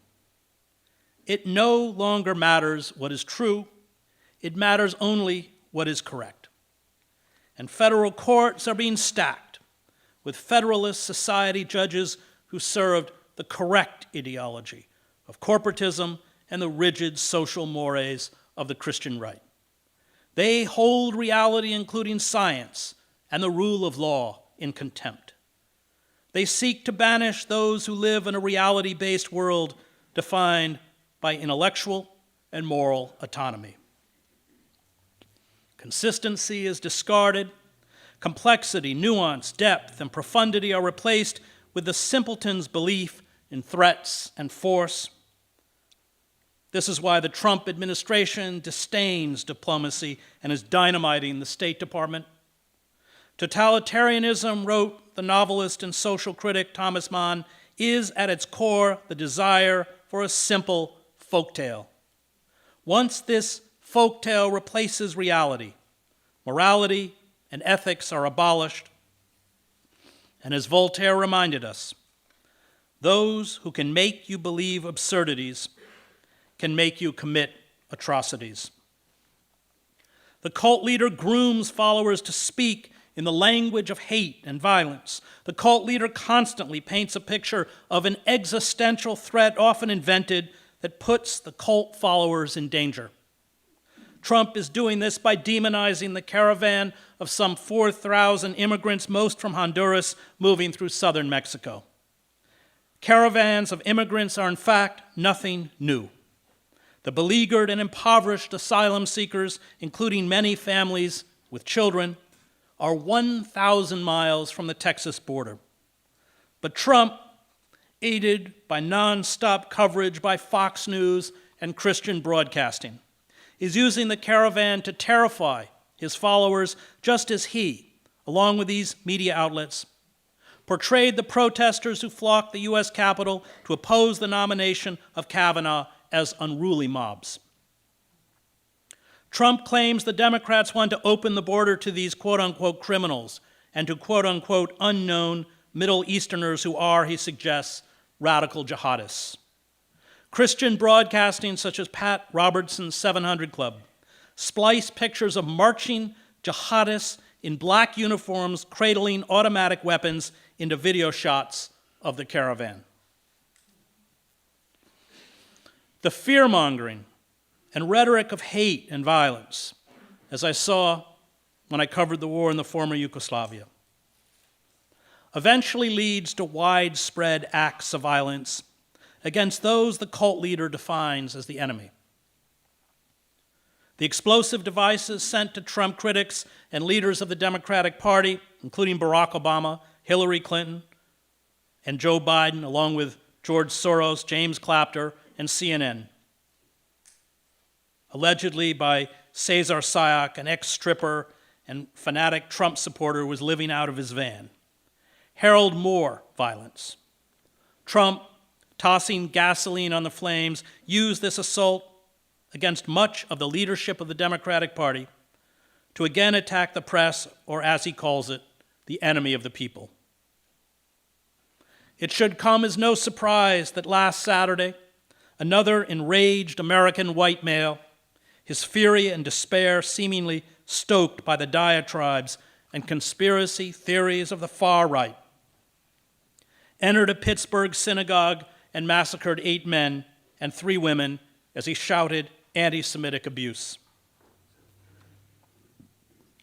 [SPEAKER 1] It no longer matters what is true, it matters only what is correct. And federal courts are being stacked with Federalist Society judges who served the correct ideology of corporatism and the rigid social mores of the Christian right. They hold reality, including science and the rule of law, in contempt. They seek to banish those who live in a reality-based world defined by intellectual and moral autonomy. Consistency is discarded. Complexity, nuance, depth, and profundity are replaced with the simpleton's belief in threats and force. This is why the Trump administration disdains diplomacy and is dynamiting the State Department. Totalitarianism, wrote the novelist and social critic Thomas Mann, is at its core the desire for a simple folktale. Once this folktale replaces reality, morality and ethics are abolished. And as Voltaire reminded us, those who can make you believe absurdities can make you commit atrocities. The cult leader grooms followers to speak in the language of hate and violence. The cult leader constantly paints a picture of an existential threat, often invented, that puts the cult followers in danger. Trump is doing this by demonizing the caravan of some 4,000 immigrants, most from Honduras, moving through southern Mexico. Caravans of immigrants are, in fact, nothing new. The beleaguered and impoverished asylum seekers, including many families with children, are 1,000 miles from the Texas border. But Trump, aided by nonstop coverage by Fox News and Christian broadcasting, is using the caravan to terrify his followers, just as he, along with these media outlets, portrayed the protesters who flocked the U.S. Capitol to oppose the nomination of Kavanaugh as unruly mobs. Trump claims the Democrats want to open the border to these quote-unquote criminals and to quote-unquote unknown Middle Easterners who are, he suggests, radical jihadists. Christian broadcasting such as Pat Robertson's 700 Club splice pictures of marching jihadists in black uniforms cradling automatic weapons into video shots of the caravan. The fear-mongering and rhetoric of hate and violence, as I saw when I covered the war in the former Yugoslavia, eventually leads to widespread acts of violence against those the cult leader defines as the enemy. The explosive devices sent to Trump critics and leaders of the Democratic Party, including Barack Obama, Hillary Clinton, and Joe Biden, along with George Soros, James Clapper, and CNN, allegedly by Cesar Sayoc, an ex-stripper and fanatic Trump supporter who was living out of his van, herald more violence. Trump, tossing gasoline on the flames, used this assault against much of the leadership of the Democratic Party to again attack the press, or as he calls it, the enemy of the people. It should come as no surprise that last Saturday, another enraged American white male, his fury and despair seemingly stoked by the diatribes and conspiracy theories of the far right, entered a Pittsburgh synagogue and massacred 8 men and 3 women as he shouted anti-Semitic abuse.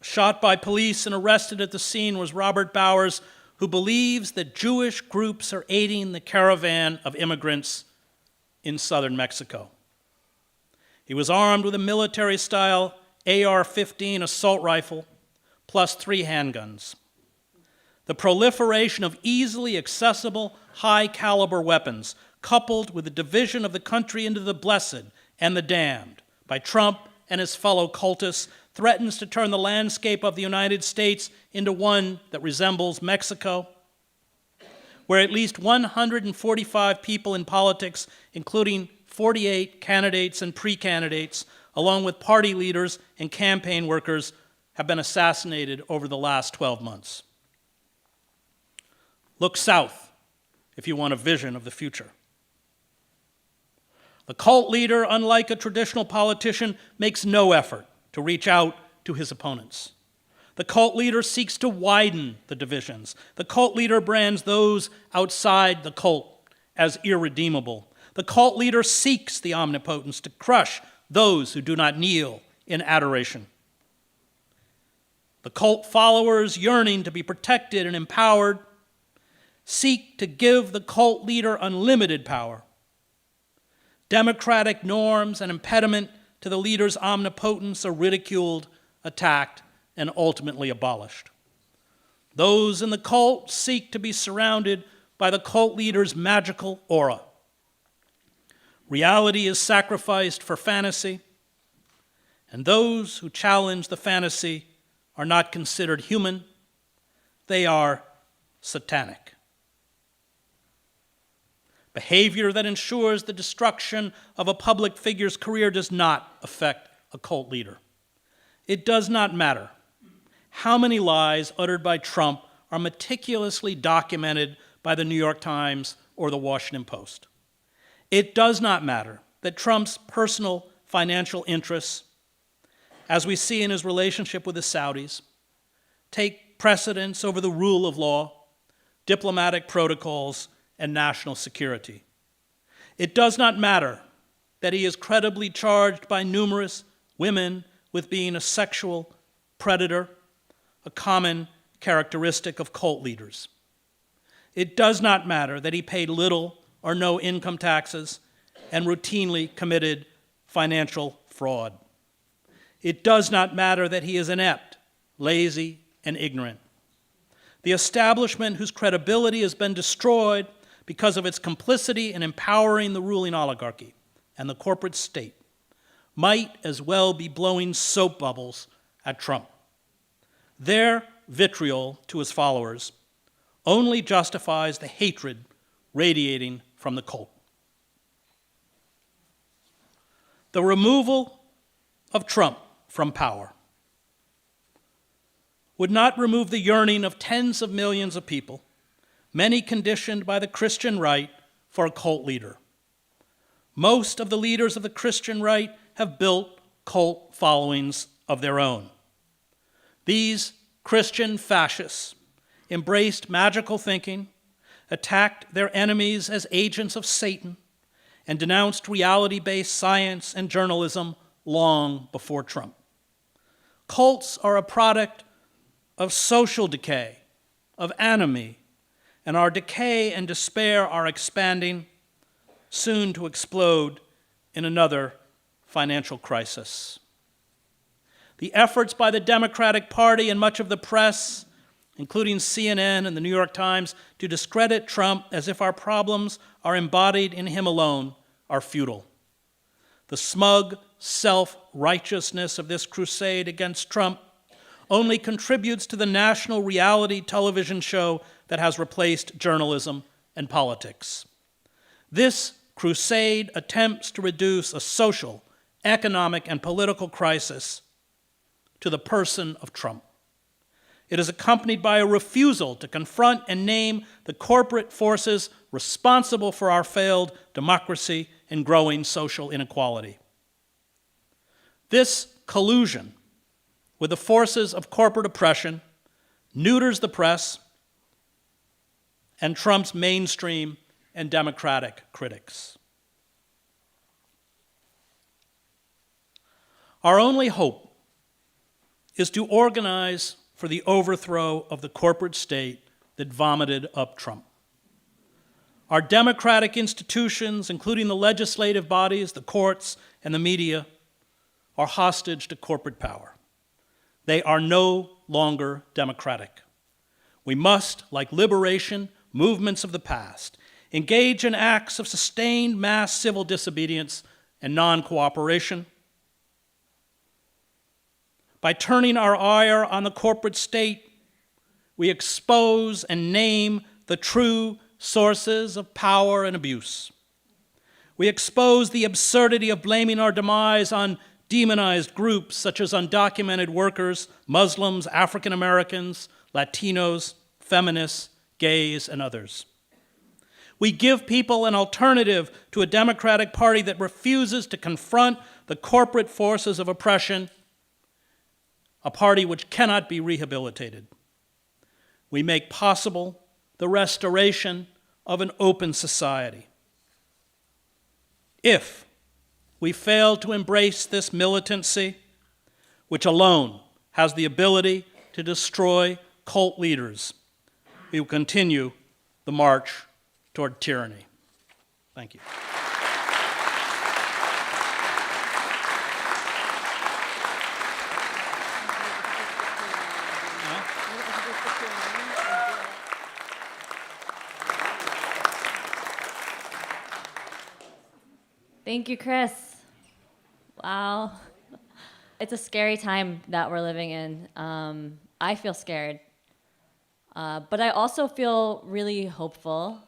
[SPEAKER 1] Shot by police and arrested at the scene was Robert Bowers, who believes that Jewish groups are aiding the caravan of immigrants in southern Mexico. He was armed with a military-style AR-15 assault rifle, plus 3 handguns. The proliferation of easily accessible, high-caliber weapons, coupled with the division of the country into the blessed and the damned by Trump and his fellow cultists, threatens to turn the landscape of the United States into one that resembles Mexico, where at least 145 people in politics, including 48 candidates and pre-candidates, along with party leaders and campaign workers, have been assassinated over the last 12 months. Look south if you want a vision of the future. The cult leader, unlike a traditional politician, makes no effort to reach out to his opponents. The cult leader seeks to widen the divisions. The cult leader brands those outside the cult as irredeemable. The cult leader seeks the omnipotence to crush those who do not kneel in adoration. The cult followers, yearning to be protected and empowered, seek to give the cult leader unlimited power. Democratic norms and impediment to the leader's omnipotence are ridiculed, attacked, and ultimately abolished. Those in the cult seek to be surrounded by the cult leader's magical aura. Reality is sacrificed for fantasy, and those who challenge the fantasy are not considered human, they are satanic. Behavior that ensures the destruction of a public figure's career does not affect a cult leader. It does not matter how many lies uttered by Trump are meticulously documented by the New York Times or the Washington Post. It does not matter that Trump's personal financial interests, as we see in his relationship with the Saudis, take precedence over the rule of law, diplomatic protocols, and national security. It does not matter that he is credibly charged by numerous women with being a sexual predator, a common characteristic of cult leaders. It does not matter that he paid little or no income taxes and routinely committed financial fraud. It does not matter that he is inept, lazy, and ignorant. The establishment whose credibility has been destroyed because of its complicity in empowering the ruling oligarchy and the corporate state might as well be blowing soap bubbles at Trump. Their vitriol to his followers only justifies the hatred radiating from the cult. The removal of Trump from power would not remove the yearning of tens of millions of people, many conditioned by the Christian right, for a cult leader. Most of the leaders of the Christian right have built cult followings of their own. These Christian fascists embraced magical thinking, attacked their enemies as agents of Satan, and denounced reality-based science and journalism long before Trump. Cults are a product of social decay, of anomie, and our decay and despair are expanding, soon to explode in another financial crisis. The efforts by the Democratic Party and much of the press, including CNN and the New York Times, to discredit Trump as if our problems are embodied in him alone, are futile. The smug self-righteousness of this crusade against Trump only contributes to the national reality television show that has replaced journalism and politics. This crusade attempts to reduce a social, economic, and political crisis to the person of Trump. It is accompanied by a refusal to confront and name the corporate forces responsible for our failed democracy and growing social inequality. This collusion with the forces of corporate oppression neuters the press and Trump's mainstream and democratic critics. Our only hope is to organize for the overthrow of the corporate state that vomited up Trump. Our democratic institutions, including the legislative bodies, the courts, and the media, are hostage to corporate power. They are no longer democratic. We must, like liberation movements of the past, engage in acts of sustained mass civil disobedience and non-cooperation. By turning our ire on the corporate state, we expose and name the true sources of power and abuse. We expose the absurdity of blaming our demise on demonized groups such as undocumented workers, Muslims, African Americans, Latinos, feminists, gays, and others. We give people an alternative to a Democratic Party that refuses to confront the corporate forces of oppression, a party which cannot be rehabilitated. We make possible the restoration of an open society. If we fail to embrace this militancy, which alone has the ability to destroy cult leaders, we will continue the march toward tyranny. Thank you.
[SPEAKER 2] Thank you, Chris. Wow. It's a scary time that we're living in. I feel scared. But I also feel really hopeful.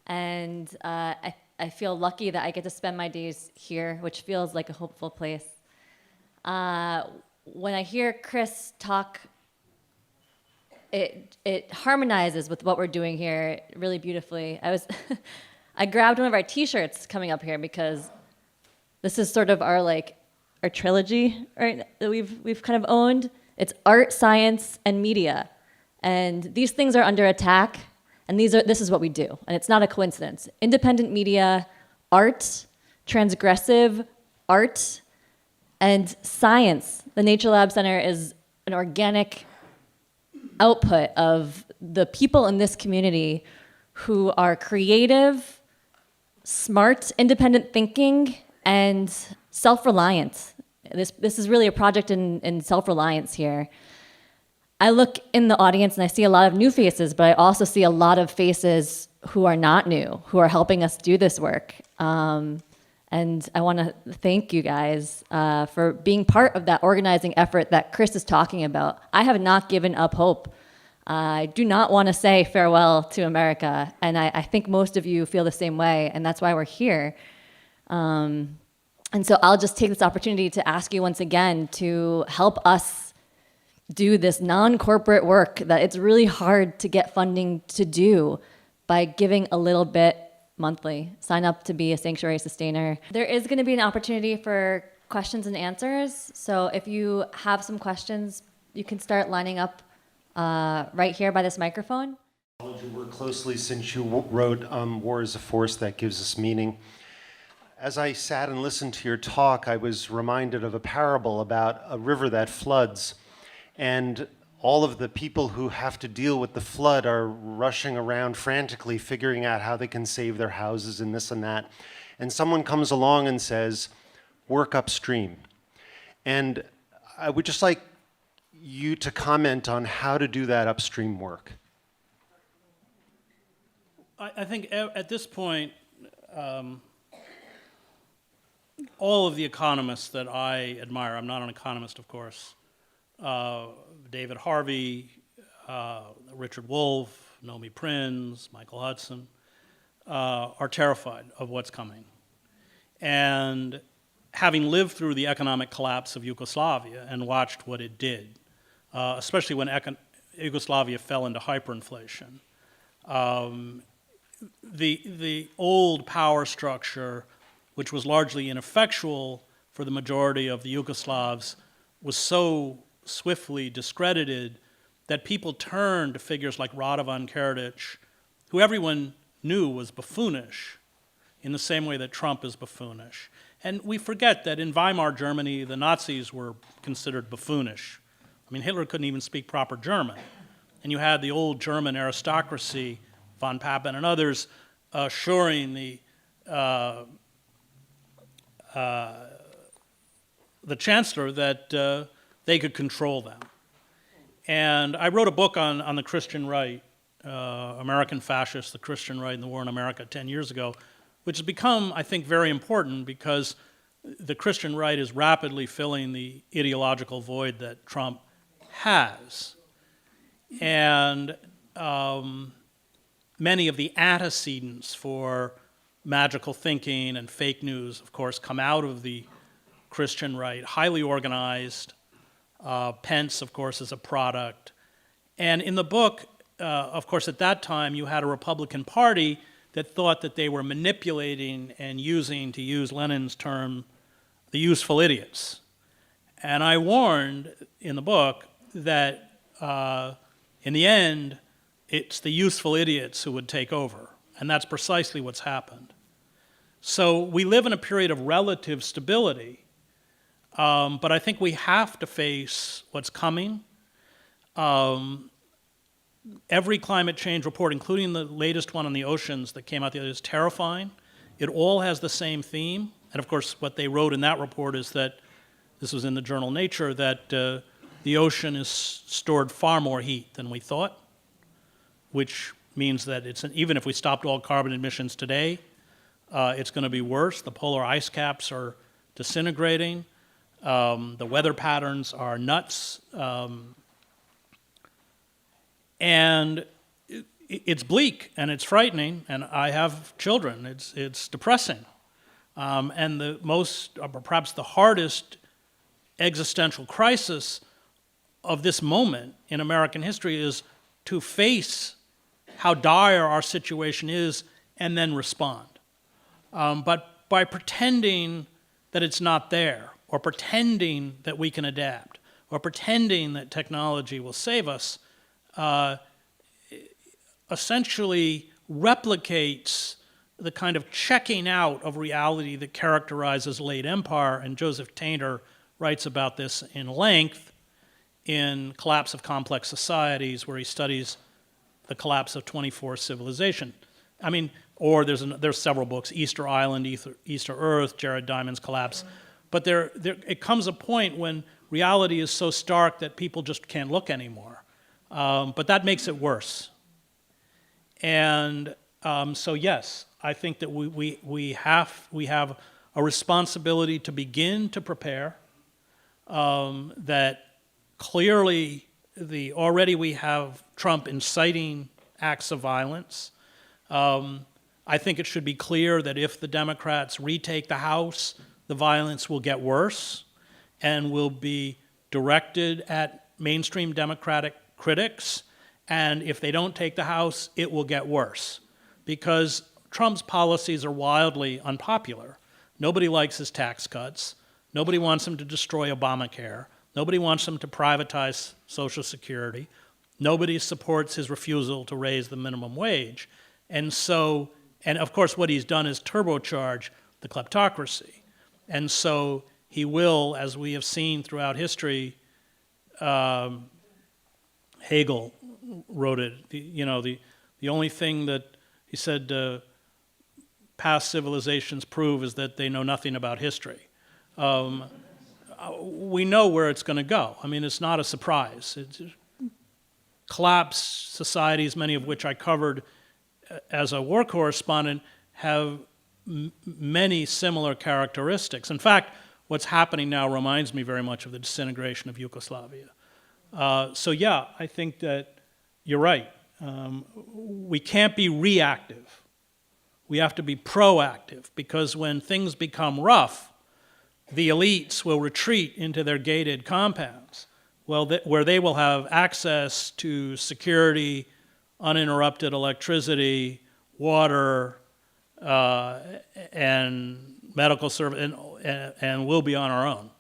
[SPEAKER 2] And I feel lucky that I get to spend my days here, which feels like a hopeful place. When I hear Chris talk, it harmonizes with what we're doing here really beautifully. I grabbed one of our T-shirts coming up here because this is sort of our trilogy, right? That we've kind of owned. It's art, science, and media, and these things are under attack. And this is what we do, and it's not a coincidence. Independent media, art, transgressive art, and science. The Nature Lab Center is an organic output of the people in this community who are creative, smart, independent thinking, and self-reliant. This is really a project in self-reliance here. I look in the audience and I see a lot of new faces, but I also see a lot of faces who are not new, who are helping us do this work. And And I want to thank you guys for being part of that organizing effort that Chris is talking about. I have not given up hope. I do not want to say farewell to America, and I think most of you feel the same way, and that's why we're here. And so I'll just take this opportunity to ask you once again to help us do this non-corporate work that it's really hard to get funding to do by giving a little bit monthly. Sign up to be a sanctuary sustainer. There is going to be an opportunity for questions and answers. So if you have some questions, you can start lining up right here by this microphone.
[SPEAKER 3] I followed your work closely since you wrote War is a Force That Gives Us Meaning. As I sat and listened to your talk, I was reminded of a parable about a river that floods, and all of the people who have to deal with the flood are rushing around frantically figuring out how they can save their houses and this and that. And someone comes along and says, work upstream. And I would just like you to comment on how to do that upstream work.
[SPEAKER 1] I think at this point, all of the economists that I admire, I'm not an economist, of course, David Harvey, Richard Wolff, Nomi Prinz, Michael Hudson, are terrified of what's coming. And having lived through the economic collapse of Yugoslavia and watched what it did, especially when Yugoslavia fell into hyperinflation, the old power structure, which was largely ineffectual for the majority of the Yugoslavs, was so swiftly discredited that people turned to figures like Radovan Karadzic, who everyone knew was buffoonish, in the same way that Trump is buffoonish. And we forget that in Weimar Germany, the Nazis were considered buffoonish. I mean, Hitler couldn't even speak proper German. And you had the old German aristocracy, von Papen and others, assuring the chancellor that they could control them. And I wrote a book on the Christian right, American Fascists, the Christian right and the war in America 10 years ago, which has become, I think, very important because the Christian right is rapidly filling the ideological void that Trump has. And many of the antecedents for magical thinking and fake news, of course, come out of the Christian right, highly organized. Pence, of course, is a product. And in the book, of course, at that time, you had a Republican Party that thought that they were manipulating and using, to use Lenin's term, the useful idiots. And I warned in the book that in the end, it's the useful idiots who would take over. And that's precisely what's happened. So we live in a period of relative stability, but I think we have to face what's coming. Every climate change report, including the latest one on the oceans that came out the other day, is terrifying. It all has the same theme. And of course, what they wrote in that report is that, this was in the journal Nature, that the ocean is stored far more heat than we thought, which means that even if we stopped all carbon emissions today, it's going to be worse. The polar ice caps are disintegrating. The weather patterns are nuts. And it's bleak and it's frightening, and I have children. It's depressing. And the most, or perhaps the hardest existential crisis of this moment in American history is to face how dire our situation is and then respond. But by pretending that it's not there, or pretending that we can adapt, or pretending that technology will save us, essentially replicates the kind of checking out of reality that characterizes late empire, and Joseph Tainter writes about this in length in Collapse of Complex Societies, where he studies the collapse of 24th civilization. I mean, or there's several books, Easter Island, Easter Earth, Jared Diamond's Collapse. But it comes a point when reality is so stark that people just can't look anymore. But that makes it worse. And so yes, I think that we have a responsibility to begin to prepare, that clearly already we have Trump inciting acts of violence. I think it should be clear that if the Democrats retake the House, the violence will get worse and will be directed at mainstream Democratic critics. And if they don't take the House, it will get worse because Trump's policies are wildly unpopular. Nobody likes his tax cuts. Nobody wants him to destroy Obamacare. Nobody wants him to privatize Social Security. Nobody supports his refusal to raise the minimum wage. And of course what he's done is turbocharge the kleptocracy. And so he will, as we have seen throughout history, Hegel wrote it, the only thing that he said past civilizations prove is that they know nothing about history. We know where it's going to go. I mean, it's not a surprise. It's collapsed societies, many of which I covered as a war correspondent, have many similar characteristics. In fact, what's happening now reminds me very much of the disintegration of Yugoslavia. So yeah, I think that you're right. We can't be reactive. We have to be proactive because when things become rough, the elites will retreat into their gated compounds, where they will have access to security, uninterrupted electricity, water, and medical service, and we'll be on our own.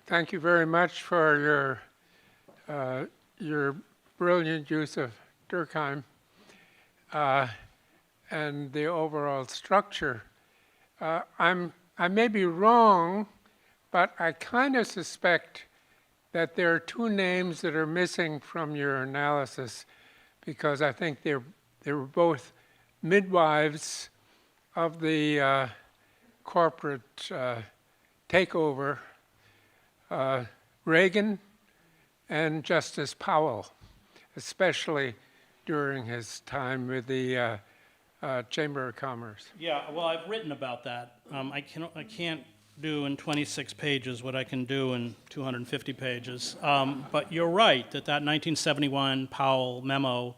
[SPEAKER 4] Thank you very much for your brilliant use of Durkheim and the overall structure. I may be wrong, but I kind of suspect that there are two names that are missing from your analysis because I think they were both midwives of the corporate takeover, Reagan and Justice Powell, especially during his time with the Chamber of Commerce.
[SPEAKER 1] Yeah, well, I've written about that. I can't do in 26 pages what I can do in 250 pages. But you're right that 1971 Powell memo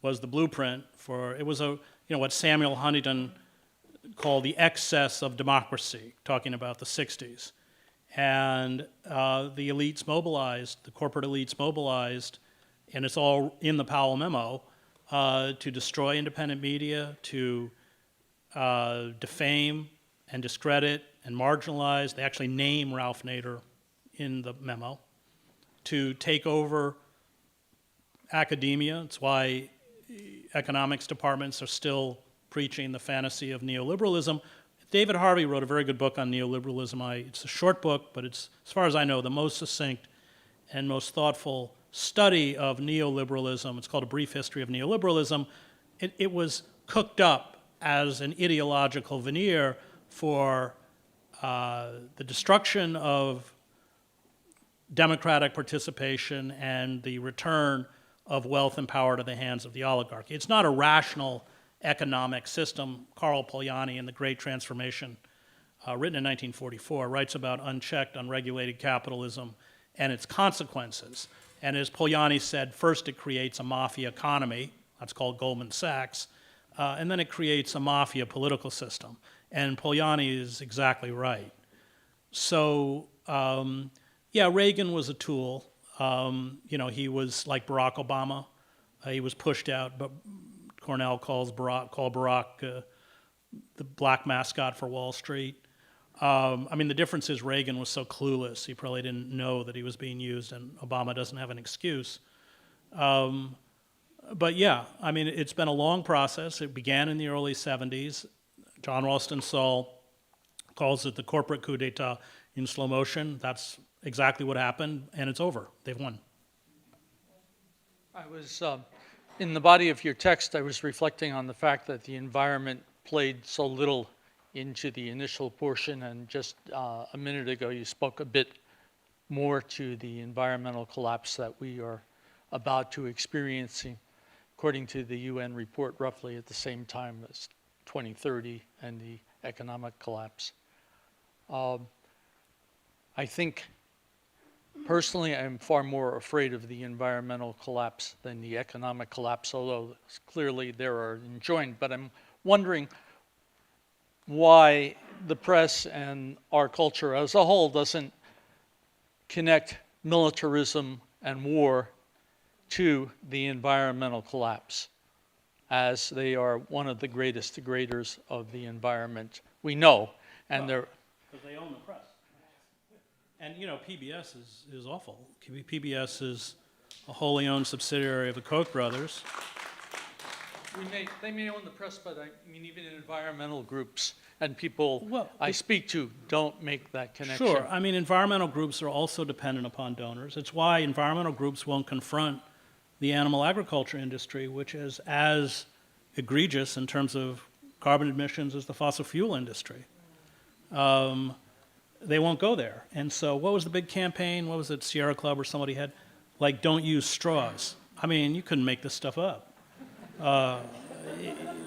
[SPEAKER 1] was the blueprint for, it was what Samuel Huntington called the excess of democracy, talking about the 60s. And the elites mobilized, the corporate elites mobilized, and it's all in the Powell memo, to destroy independent media, to defame and discredit and marginalize. They actually name Ralph Nader in the memo, to take over academia. It's why economics departments are still preaching the fantasy of neoliberalism. David Harvey wrote a very good book on neoliberalism. It's a short book, but it's, as far as I know, the most succinct and most thoughtful study of neoliberalism. It's called A Brief History of Neoliberalism. It was cooked up as an ideological veneer for the destruction of democratic participation and the return of wealth and power to the hands of the oligarchy. It's not a rational economic system. Karl Polanyi in The Great Transformation, written in 1944, writes about unchecked, unregulated capitalism and its consequences. And as Polanyi said, first it creates a mafia economy, that's called Goldman Sachs, and then it creates a mafia political system. And Polanyi is exactly right. So, yeah, Reagan was a tool. He was like Barack Obama. He was pushed out, but Cornell called Barack the black mascot for Wall Street. The difference is Reagan was so clueless, he probably didn't know that he was being used, and Obama doesn't have an excuse. But yeah, it's been a long process. It began in the early 70s. John Ralston Saul calls it the corporate coup d'etat in slow motion. That's exactly what happened, and it's over. They've won.
[SPEAKER 5] I was, in the body of your text, I was reflecting on the fact that the environment played so little into the initial portion, and just a minute ago you spoke a bit more to the environmental collapse that we are about to experiencing. according to the UN report, roughly at the same time as 2030 and the economic collapse. I think, personally, I'm far more afraid of the environmental collapse than the economic collapse, although clearly there are enjoined. But I'm wondering why the press and our culture as a whole doesn't connect militarism and war to the environmental collapse, as they are one of the greatest degraders of the environment we know. And they're
[SPEAKER 1] Because they own the press. And, you know, PBS is awful. PBS is a wholly owned subsidiary of the Koch brothers.
[SPEAKER 5] they may own the press, but I mean, even in environmental groups and people
[SPEAKER 1] Well,
[SPEAKER 5] I speak to don't make that connection.
[SPEAKER 1] Sure. I mean, environmental groups are also dependent upon donors. It's why environmental groups won't confront the animal agriculture industry, which is as egregious in terms of carbon emissions as the fossil fuel industry. They won't go there. And so what was the big campaign? What was it, Sierra Club or somebody had? Like, don't use straws. I mean, you couldn't make this stuff up.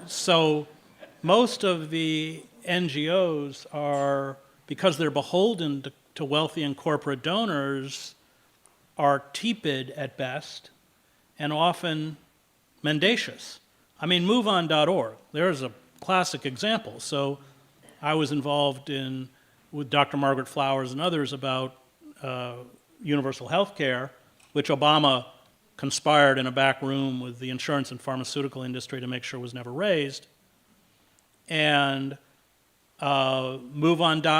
[SPEAKER 1] So most of the NGOs are, because they're beholden to wealthy and corporate donors, are tepid at best and often mendacious. I mean, MoveOn.org, there's a classic example. So I was involved with Dr. Margaret Flowers and others about universal health care, which Obama conspired in a back room with the insurance and pharmaceutical industry to make sure was never raised. And MoveOn.org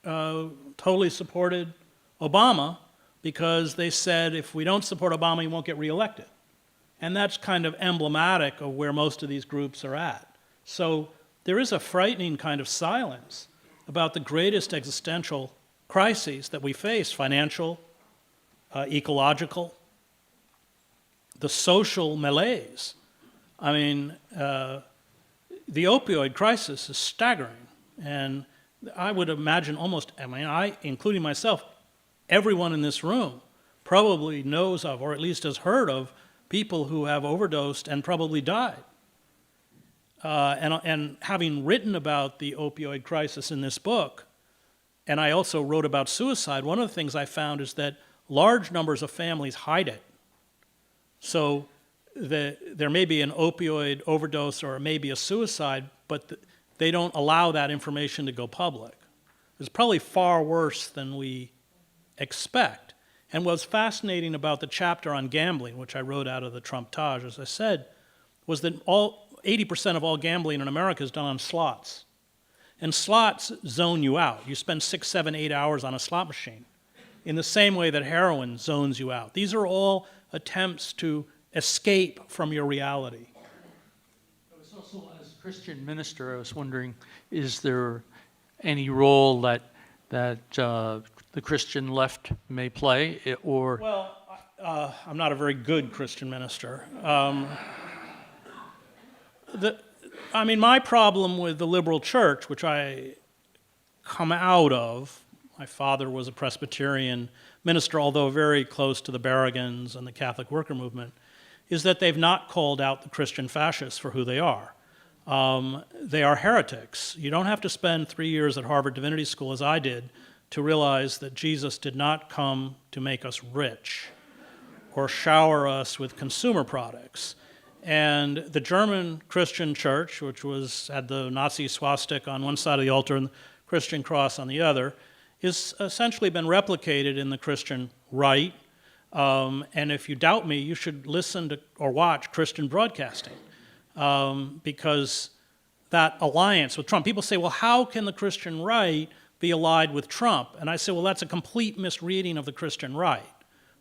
[SPEAKER 1] totally supported Obama because they said if we don't support Obama, he won't get reelected. And that's kind of emblematic of where most of these groups are at. So there is a frightening kind of silence about the greatest existential crises that we face: financial, ecological, the social malaise. I mean, the opioid crisis is staggering. And I would imagine including myself, everyone in this room probably knows of, or at least has heard of, people who have overdosed and probably died. And having written about the opioid crisis in this book, and I also wrote about suicide, one of the things I found is that large numbers of families hide it. So there may be an opioid overdose or maybe a suicide, but they don't allow that information to go public. It's probably far worse than we expect. And what's fascinating about the chapter on gambling, which I wrote out of the Trump Taj, as I said, was that 80% of all gambling in America is done on slots. And slots zone you out. You spend 6, 7, 8 hours on a slot machine in the same way that heroin zones you out. These are all attempts to escape from your reality.
[SPEAKER 5] I was also, as a Christian minister, I was wondering, is there any role that the Christian left may play, or?
[SPEAKER 1] Well, I'm not a very good Christian minister. My problem with the liberal church, which I come out of, my father was a Presbyterian minister, although very close to the Barragans and the Catholic worker movement, is that they've not called out the Christian fascists for who they are. They are heretics. You don't have to spend 3 years at Harvard Divinity School, as I did, to realize that Jesus did not come to make us rich or shower us with consumer products. And the German Christian church, which had the Nazi swastika on one side of the altar and the Christian cross on the other, has essentially been replicated in the Christian right. And if you doubt me, you should listen to or watch Christian broadcasting, because that alliance with Trump, people say, well, how can the Christian right be allied with Trump? And I say, well, that's a complete misreading of the Christian right,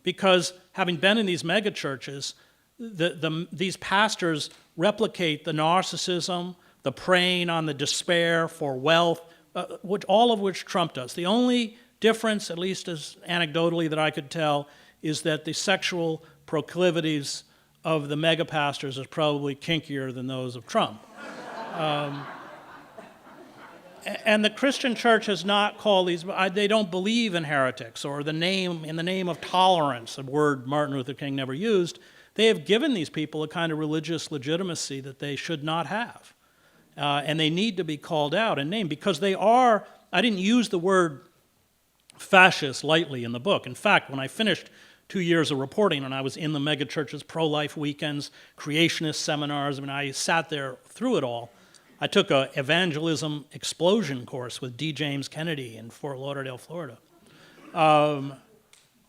[SPEAKER 1] because having been in these mega churches, these pastors replicate the narcissism, the preying on the despair for wealth, all of which Trump does. The only difference, at least as anecdotally that I could tell, is that the sexual proclivities of the mega pastors is probably kinkier than those of Trump. And the Christian church has not called these, they don't believe in heretics or in the name of tolerance, a word Martin Luther King never used. they have given these people a kind of religious legitimacy that they should not have. And they need to be called out and named because they are, I didn't use the word fascist lightly in the book. In fact, when I finished 2 years of reporting and I was in the megachurches, pro-life weekends, creationist seminars, I mean, I sat there through it all. I took an evangelism explosion course with D. James Kennedy in Fort Lauderdale, Florida.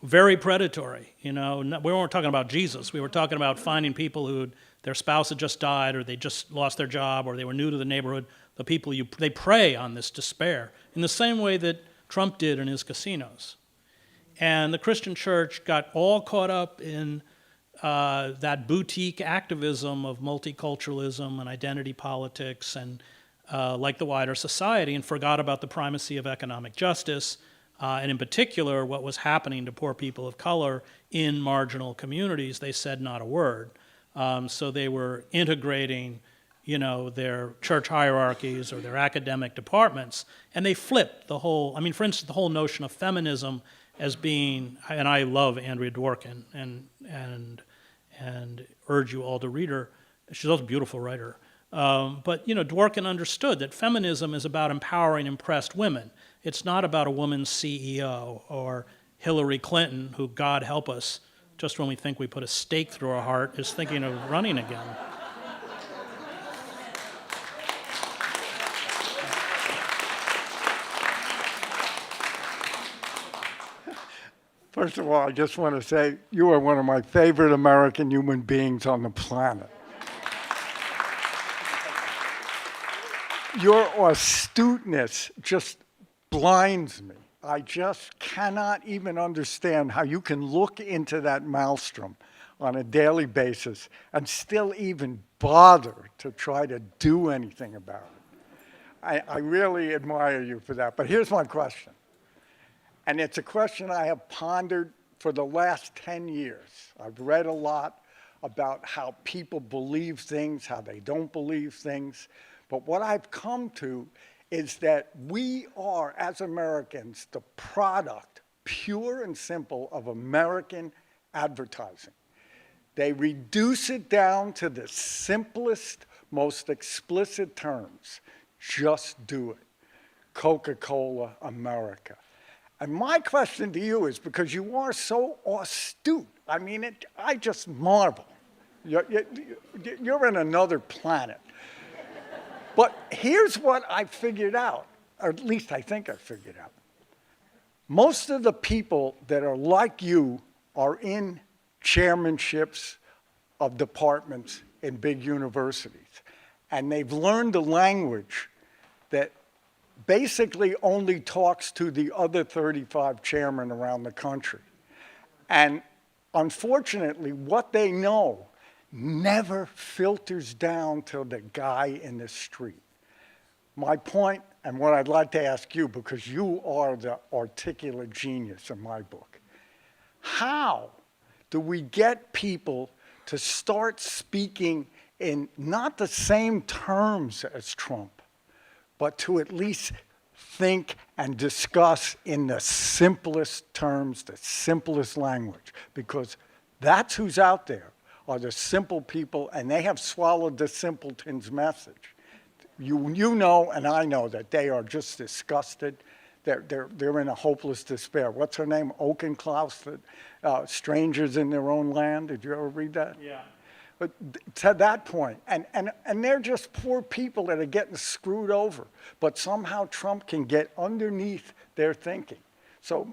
[SPEAKER 1] Very predatory, you know. We weren't talking about Jesus. We were talking about finding people who their spouse had just died or they just lost their job or they were new to the neighborhood. The people they prey on this despair in the same way that Trump did in his casinos. And the Christian church got all caught up in that boutique activism of multiculturalism and identity politics and like the wider society and forgot about the primacy of economic justice and in particular what was happening to poor people of color in marginal communities. They said not a word. So they were integrating, you know, their church hierarchies or their academic departments, and they flipped the whole, I mean, for instance, the whole notion of feminism as being, and I love Andrea Dworkin and urge you all to read her. She's also a beautiful writer. But, you know, Dworkin understood that feminism is about empowering impressed women. It's not about a woman CEO or Hillary Clinton, who, God help us, just when we think we put a stake through our heart, is thinking of running again.
[SPEAKER 6] First of all, I just want to say you are one of my favorite American human beings on the planet. Your astuteness just blinds me. I just cannot even understand how you can look into that maelstrom on a daily basis and still even bother to try to do anything about it. I really admire you for that. But here's my question. And it's a question I have pondered for the last 10 years. I've read a lot about how people believe things, how they don't believe things. But what I've come to is that we are, as Americans, the product, pure and simple, of American advertising. They reduce it down to the simplest, most explicit terms. Just do it. Coca-Cola, America. And my question to you is, because you are so astute, I mean, I just marvel. You're in another planet. But here's what I figured out, or at least I think I figured out. Most of the people that are like you are in chairmanships of departments in big universities. And they've learned a language that basically only talks to the other 35 chairmen around the country. And unfortunately, what they know never filters down to the guy in the street. My point, and what I'd like to ask you, because you are the articulate genius in my book, how do we get people to start speaking in not the same terms as Trump, but to at least think and discuss in the simplest terms, the simplest language? Because that's who's out there, are the simple people, and they have swallowed the simpleton's message. You know, and I know that they are just disgusted. They're in a hopeless despair. What's her name? Oakenklaus, Strangers in Their Own Land. Did you ever read that?
[SPEAKER 1] Yeah.
[SPEAKER 6] But to that point, and they're just poor people that are getting screwed over. But somehow Trump can get underneath their thinking. So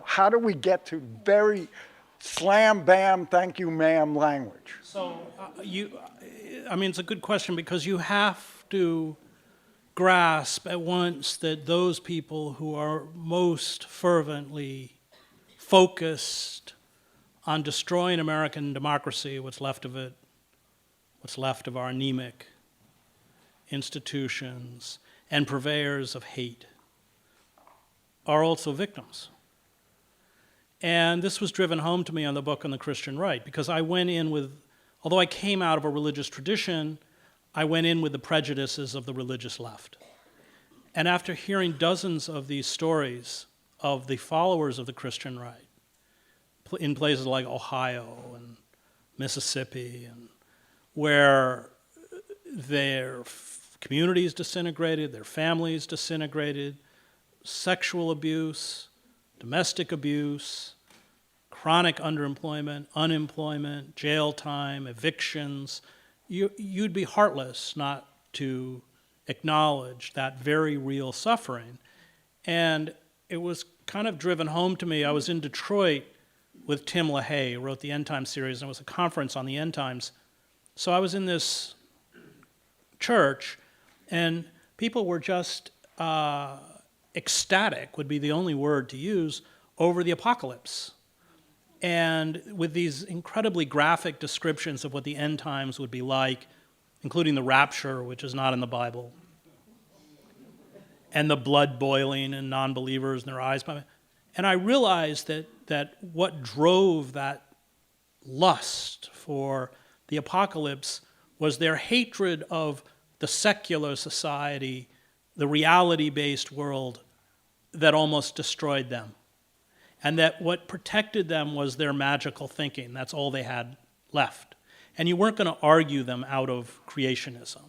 [SPEAKER 6] how do we get to very slam, bam, thank you, ma'am language?
[SPEAKER 1] So I mean, it's a good question because you have to grasp at once that those people who are most fervently focused on destroying American democracy, what's left of it, what's left of our anemic institutions, and purveyors of hate, are also victims. And this was driven home to me on the book on the Christian right, because I went in with, although I came out of a religious tradition, I went in with the prejudices of the religious left. And after hearing dozens of these stories of the followers of the Christian right, in places like Ohio and Mississippi, and where their communities disintegrated, their families disintegrated, sexual abuse, domestic abuse, chronic underemployment, unemployment, jail time, evictions. You'd be heartless not to acknowledge that very real suffering. And it was kind of driven home to me. I was in Detroit with Tim LaHaye, who wrote the End Times series, and it was a conference on the End Times. So I was in this church, and people were just ecstatic, would be the only word to use, over the apocalypse. And with these incredibly graphic descriptions of what the end times would be like, including the rapture, which is not in the Bible, and the blood boiling and non-believers and their eyes. And I realized that what drove that lust for the apocalypse was their hatred of the secular society, the reality-based world that almost destroyed them. And that what protected them was their magical thinking. That's all they had left. And you weren't going to argue them out of creationism.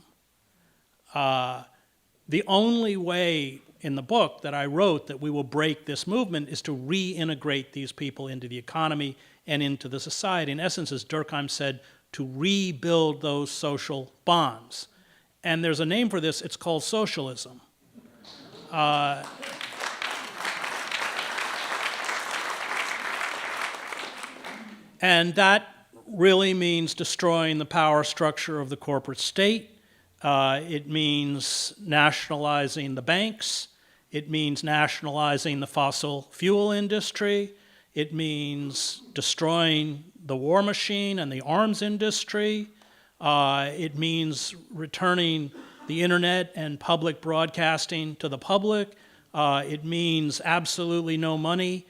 [SPEAKER 1] The only way in the book that I wrote that we will break this movement is to reintegrate these people into the economy and into the society. In essence, as Durkheim said, to rebuild those social bonds. And there's a name for this, it's called socialism. And that really means destroying the power structure of the corporate state. It means nationalizing the banks. It means nationalizing the fossil fuel industry. It means destroying the war machine and the arms industry. It means returning the internet and public broadcasting to the public. It means absolutely no money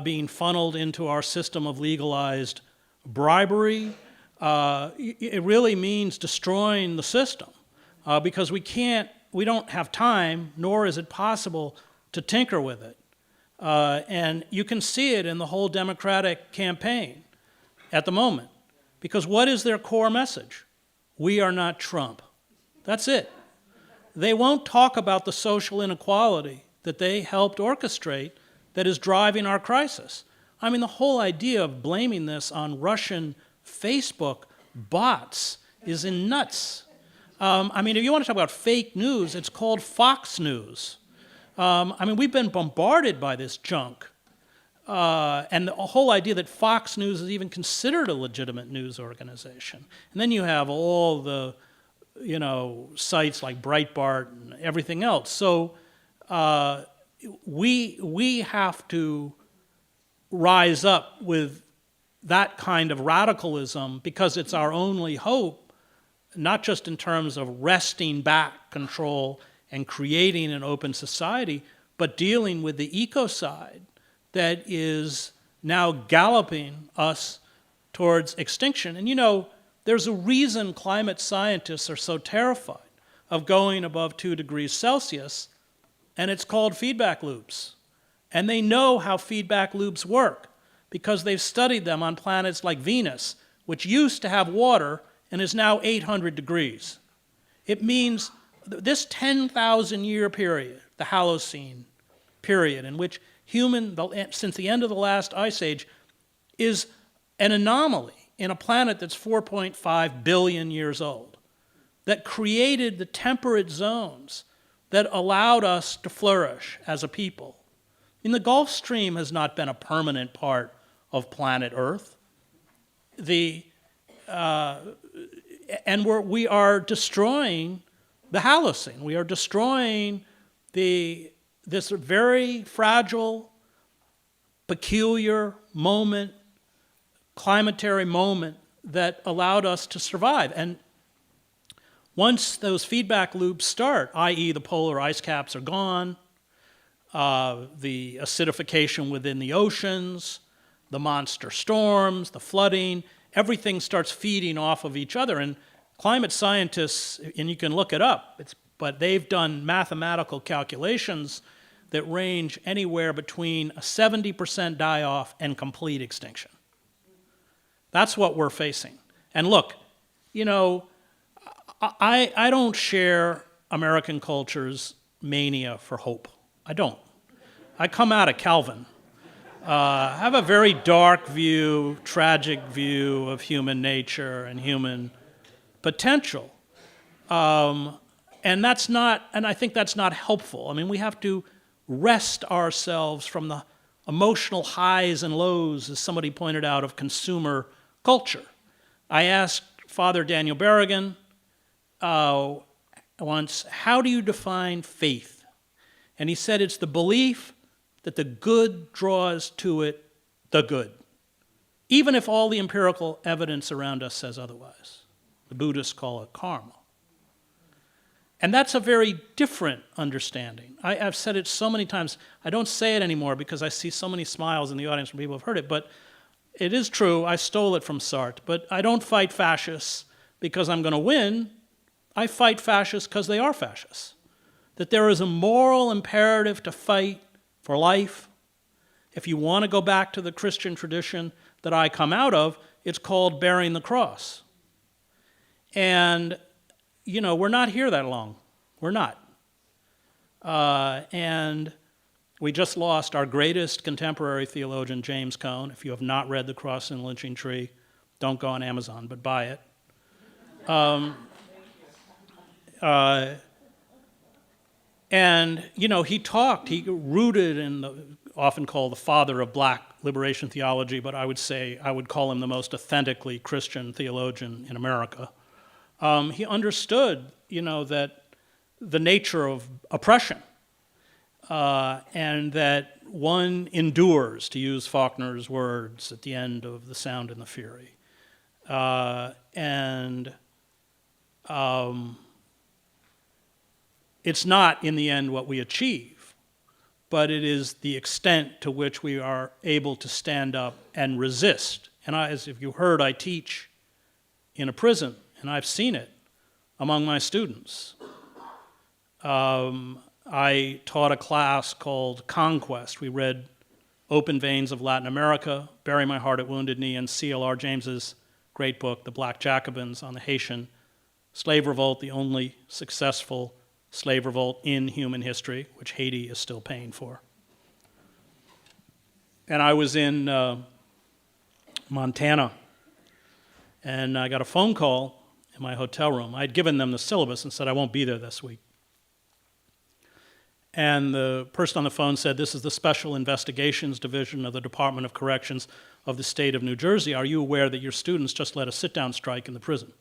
[SPEAKER 1] being funneled into our system of legalized bribery. It really means destroying the system because we don't have time, nor is it possible to tinker with it. And you can see it in the whole Democratic campaign at the moment. Because what is their core message? We are not Trump. That's it. They won't talk about the social inequality that they helped orchestrate that is driving our crisis. I mean, the whole idea of blaming this on Russian Facebook bots is nuts. I mean, if you want to talk about fake news, it's called Fox News. I mean, we've been bombarded by this junk. And the whole idea that Fox News is even considered a legitimate news organization. And then you have all the, sites like Breitbart and everything else. So we have to rise up with that kind of radicalism because it's our only hope, not just in terms of wresting back control and creating an open society, but dealing with the ecocide that is now galloping us towards extinction. And there's a reason climate scientists are so terrified of going above 2 degrees Celsius, and it's called feedback loops. And they know how feedback loops work because they've studied them on planets like Venus, which used to have water and is now 800 degrees. It means this 10,000 year period, the Holocene period, in which since the end of the last ice age, is an anomaly in a planet that's 4.5 billion years old, that created the temperate zones that allowed us to flourish as a people. The Gulf Stream has not been a permanent part of planet Earth. We are destroying the Holocene. We are destroying this very fragile, peculiar moment, climatary moment that allowed us to survive. And once those feedback loops start, i.e. the polar ice caps are gone, the acidification within the oceans, the monster storms, the flooding, everything starts feeding off of each other. And climate scientists, and you can look it up, but they've done mathematical calculations that range anywhere between a 70% die-off and complete extinction. That's what we're facing. And look, you know, I don't share American culture's mania for hope. I don't. I come out of Calvin. I have a very dark view, tragic view of human nature and human potential. And I think that's not helpful. I mean, we have to wrest ourselves from the emotional highs and lows, as somebody pointed out, of consumer culture. I asked Father Daniel Berrigan once, how do you define faith? And he said it's the belief that the good draws to it the good, even if all the empirical evidence around us says otherwise. The Buddhists call it karma. And that's a very different understanding. I've said it so many times. I don't say it anymore because I see so many smiles in the audience from people who have heard it, but it is true. I stole it from Sartre. But I don't fight fascists because I'm going to win. I fight fascists because they are fascists. That there is a moral imperative to fight for life. If you want to go back to the Christian tradition that I come out of, it's called bearing the cross. And you know, we're not here that long. We're not. And we just lost our greatest contemporary theologian, James Cone. If you have not read The Cross and Lynching Tree, don't go on Amazon, but buy it. And, you know, he rooted in the, often called the father of black liberation theology, but I would call him the most authentically Christian theologian in America. He understood, you know, that the nature of oppression and that one endures, to use Faulkner's words at the end of The Sound and the Fury. It's not, in the end, what we achieve, but it is the extent to which we are able to stand up and resist. And as if you heard, I teach in a prison, and I've seen it among my students. I taught a class called Conquest. We read Open Veins of Latin America, Bury My Heart at Wounded Knee, and C.L.R. James's great book, The Black Jacobins, on the Haitian slave revolt, the only successful slave revolt in human history, which Haiti is still paying for. And I was in Montana, and I got a phone call in my hotel room. I'd given them the syllabus and said, I won't be there this week. And the person on the phone said, this is the Special Investigations Division of the Department of Corrections of the state of New Jersey. Are you aware that your students just led a sit-down strike in the prison?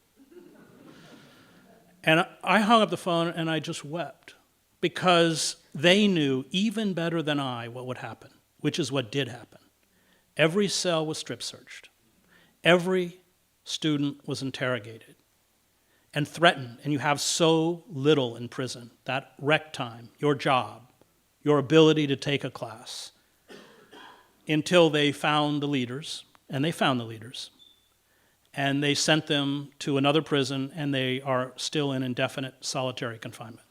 [SPEAKER 1] And I hung up the phone and I just wept because they knew even better than I what would happen, which is what did happen. Every cell was strip searched. Every student was interrogated and threatened, and you have so little in prison, that rec time, your job, your ability to take a class, until they found the leaders, and they found the leaders, and they sent them to another prison, and they are still in indefinite solitary confinement.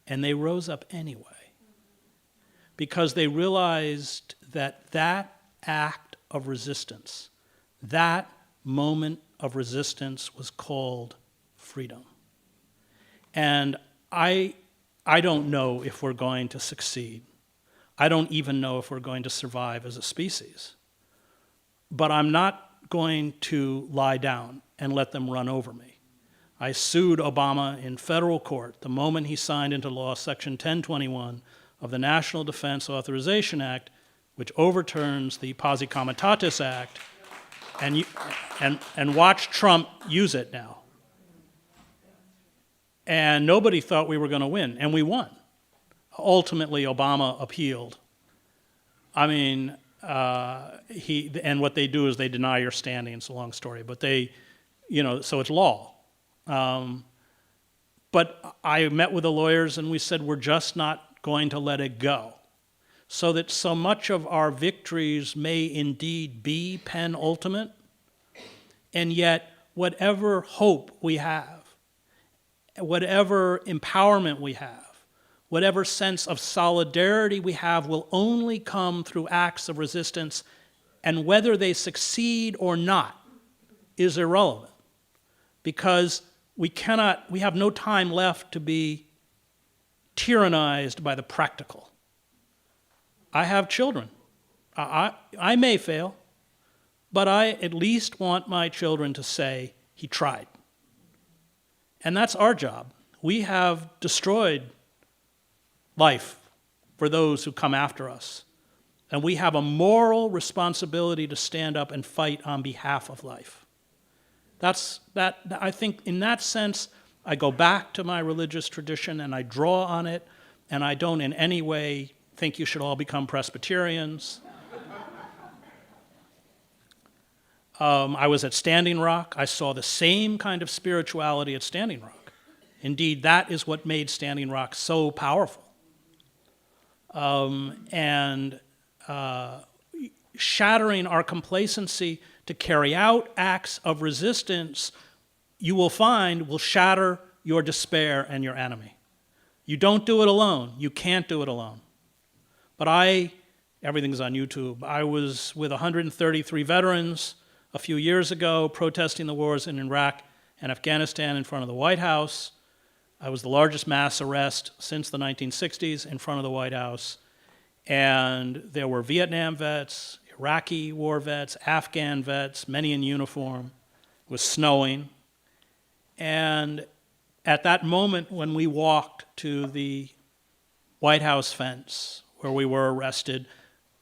[SPEAKER 1] And they rose up anyway, because they realized that that act of resistance, that moment of resistance was called freedom. And I don't know if we're going to succeed. I don't even know if we're going to survive as a species. But I'm not going to lie down and let them run over me. I sued Obama in federal court the moment he signed into law Section 1021 of the National Defense Authorization Act, which overturns the Posse Comitatus Act, and watch Trump use it now. And nobody thought we were going to win, and we won. Ultimately, Obama appealed. I mean, and what they do is they deny your standing. It's a long story, but they, you know, so it's law. But I met with the lawyers and we said, we're just not going to let it go. So that so much of our victories may indeed be penultimate, and yet whatever hope we have, whatever empowerment we have, whatever sense of solidarity we have will only come through acts of resistance And whether they succeed or not is irrelevant, because we have no time left to be tyrannized by the practical. I have children. I may fail, but I at least want my children to say, he tried. And that's our job. We have destroyed life for those who come after us. And we have a moral responsibility to stand up and fight on behalf of life. I think in that sense, I go back to my religious tradition and I draw on it, and I don't in any way think you should all become Presbyterians. I was at Standing Rock. I saw the same kind of spirituality at Standing Rock. Indeed, that is what made Standing Rock so powerful. Shattering our complacency to carry out acts of resistance, you will find, will shatter your despair and your enemy. You don't do it alone. You can't do it alone. But everything's on YouTube. I was with 133 veterans a few years ago protesting the wars in Iraq and Afghanistan in front of the White House. I was the largest mass arrest since the 1960s in front of the White House. And there were Vietnam vets, Iraqi war vets, Afghan vets, many in uniform. It was snowing. And at that moment when we walked to the White House fence where we were arrested,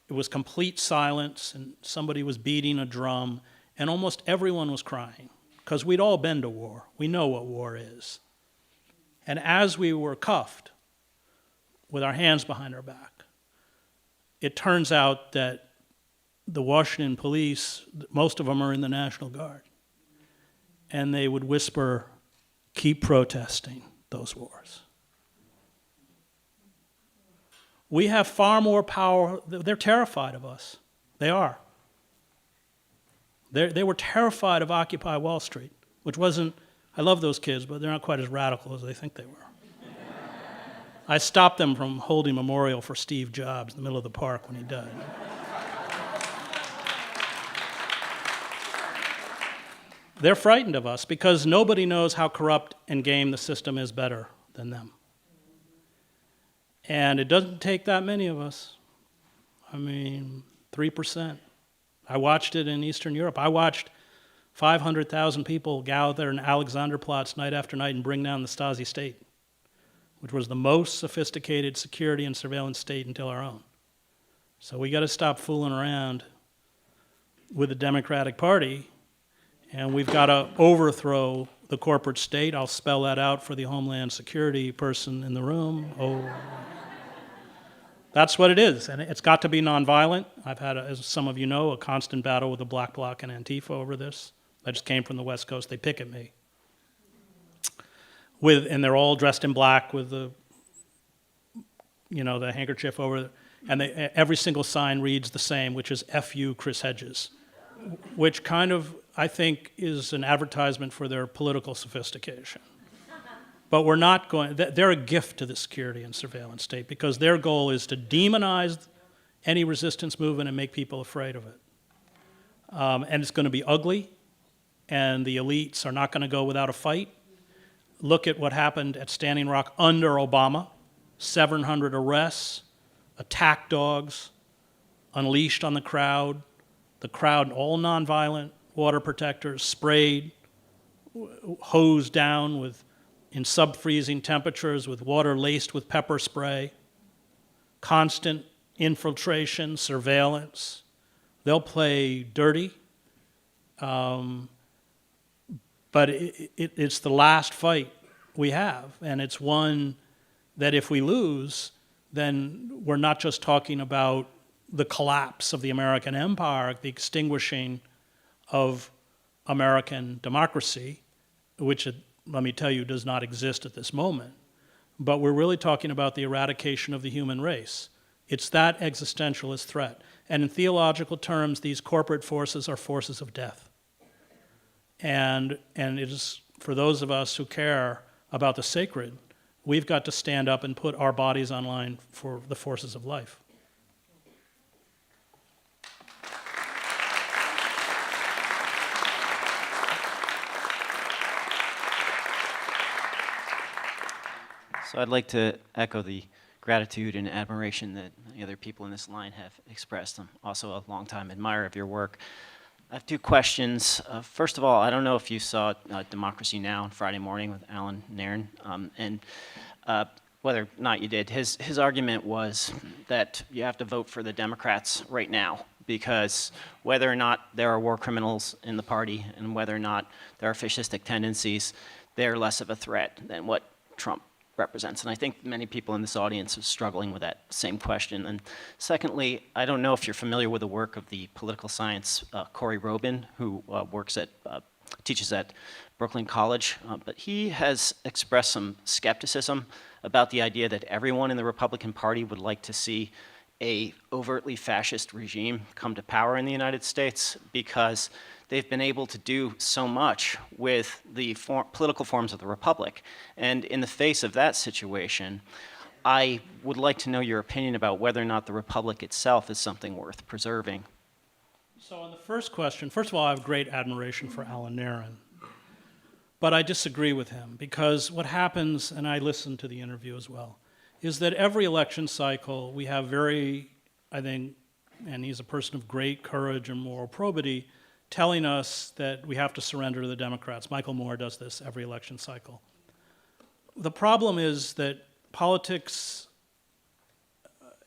[SPEAKER 1] it was complete silence, and somebody was beating a drum, and almost everyone was crying, because we'd all been to war. We know what war is. And as we were cuffed with our hands behind our back, it turns out that the Washington police, most of them are in the National Guard, and they would whisper, "Keep protesting those wars." We have far more power. They're terrified of us. They are. They were terrified of Occupy Wall Street, which wasn't, I love those kids, but they're not quite as radical as they think they were. I stopped them from holding a memorial for Steve Jobs in the middle of the park when he died. They're frightened of us because nobody knows how corrupt and game the system is better than them. And it doesn't take that many of us. 3%. I watched it in Eastern Europe. I watched 500,000 people gather in Alexanderplatz night after night and bring down the Stasi state, which was the most sophisticated security and surveillance state until our own. So we got to stop fooling around with the Democratic Party, and we've got to overthrow the corporate state. I'll spell that out for the Homeland Security person in the room. That's what it is, and it's got to be nonviolent. I've had, as some of you know, a constant battle with the Black Bloc and Antifa over this. I just came from the West Coast. They pick at me. And they're all dressed in black with the handkerchief over, and every single sign reads the same, which is "F you, Chris Hedges," which kind of, I think, is an advertisement for their political sophistication. But we're not going, they're a gift to the security and surveillance state because their goal is to demonize any resistance movement and make people afraid of it. And it's going to be ugly, and the elites are not going to go without a fight. Look at what happened at Standing Rock under Obama. 700 arrests, attack dogs, unleashed on the crowd, all nonviolent, water protectors, sprayed, hosed down in sub-freezing temperatures with water laced with pepper spray, constant infiltration, surveillance. They'll play dirty, but it's the last fight we have, and it's one that if we lose, then we're not just talking about the collapse of the American empire, the extinguishing of American democracy, which, let me tell you, does not exist at this moment, but we're really talking about the eradication of the human race. It's that existentialist threat. And in theological terms, these corporate forces are forces of death. And it is, for those of us who care about the sacred, we've got to stand up and put our bodies on line for the forces of life.
[SPEAKER 7] So I'd like to echo the gratitude and admiration that many other people in this line have expressed. I'm also a longtime admirer of your work. I have two questions. First of all, I don't know if you saw Democracy Now! On Friday morning with Alan Nairn, and whether or not you did. His argument was that you have to vote for the Democrats right now, because whether or not there are war criminals in the party and whether or not there are fascistic tendencies, they're less of a threat than what Trump represents. And I think many people in this audience are struggling with that same question. And secondly, I don't know if you're familiar with the work of the political science Corey Robin, who teaches at Brooklyn College, but he has expressed some skepticism about the idea that everyone in the Republican Party would like to see a overtly fascist regime come to power in the United States, because they've been able to do so much with the political forms of the Republic. And in the face of that situation, I would like to know your opinion about whether or not the Republic itself is something worth preserving.
[SPEAKER 1] So on the first question, first of all, I have great admiration for Alan Nairn. But I disagree with him, because what happens, and I listened to the interview as well, is that every election cycle we have very, I think, and he's a person of great courage and moral probity, telling us that we have to surrender to the Democrats. Michael Moore does this every election cycle. The problem is that politics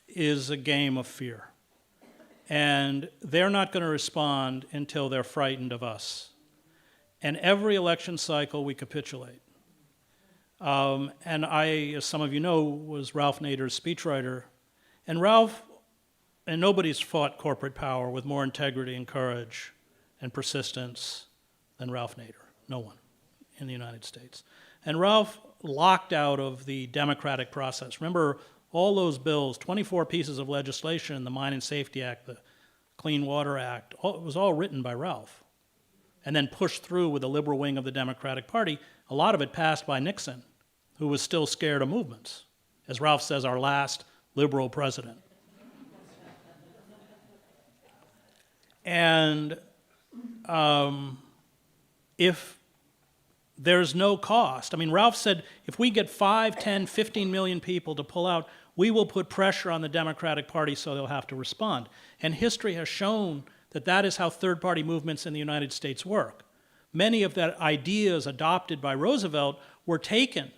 [SPEAKER 1] is a game of fear. And they're not going to respond until they're frightened of us. And every election cycle we capitulate. And I, as some of you know, was Ralph Nader's speechwriter. And nobody's fought corporate power with more integrity and courage and persistence than Ralph Nader. No one in the United States. And Ralph locked out of the democratic process. Remember all those bills, 24 pieces of legislation, the Mine and Safety Act, the Clean Water Act, it was all written by Ralph. And then pushed through with the liberal wing of the Democratic Party. A lot of it passed by Nixon, who was still scared of movements. As Ralph says, our last liberal president. And if there's no cost, I mean, Ralph said, if we get 5, 10, 15 million people to pull out, we will put pressure on the Democratic Party so they'll have to respond. And history has shown that that is how third-party movements in the United States work. Many of the ideas adopted by Roosevelt were taken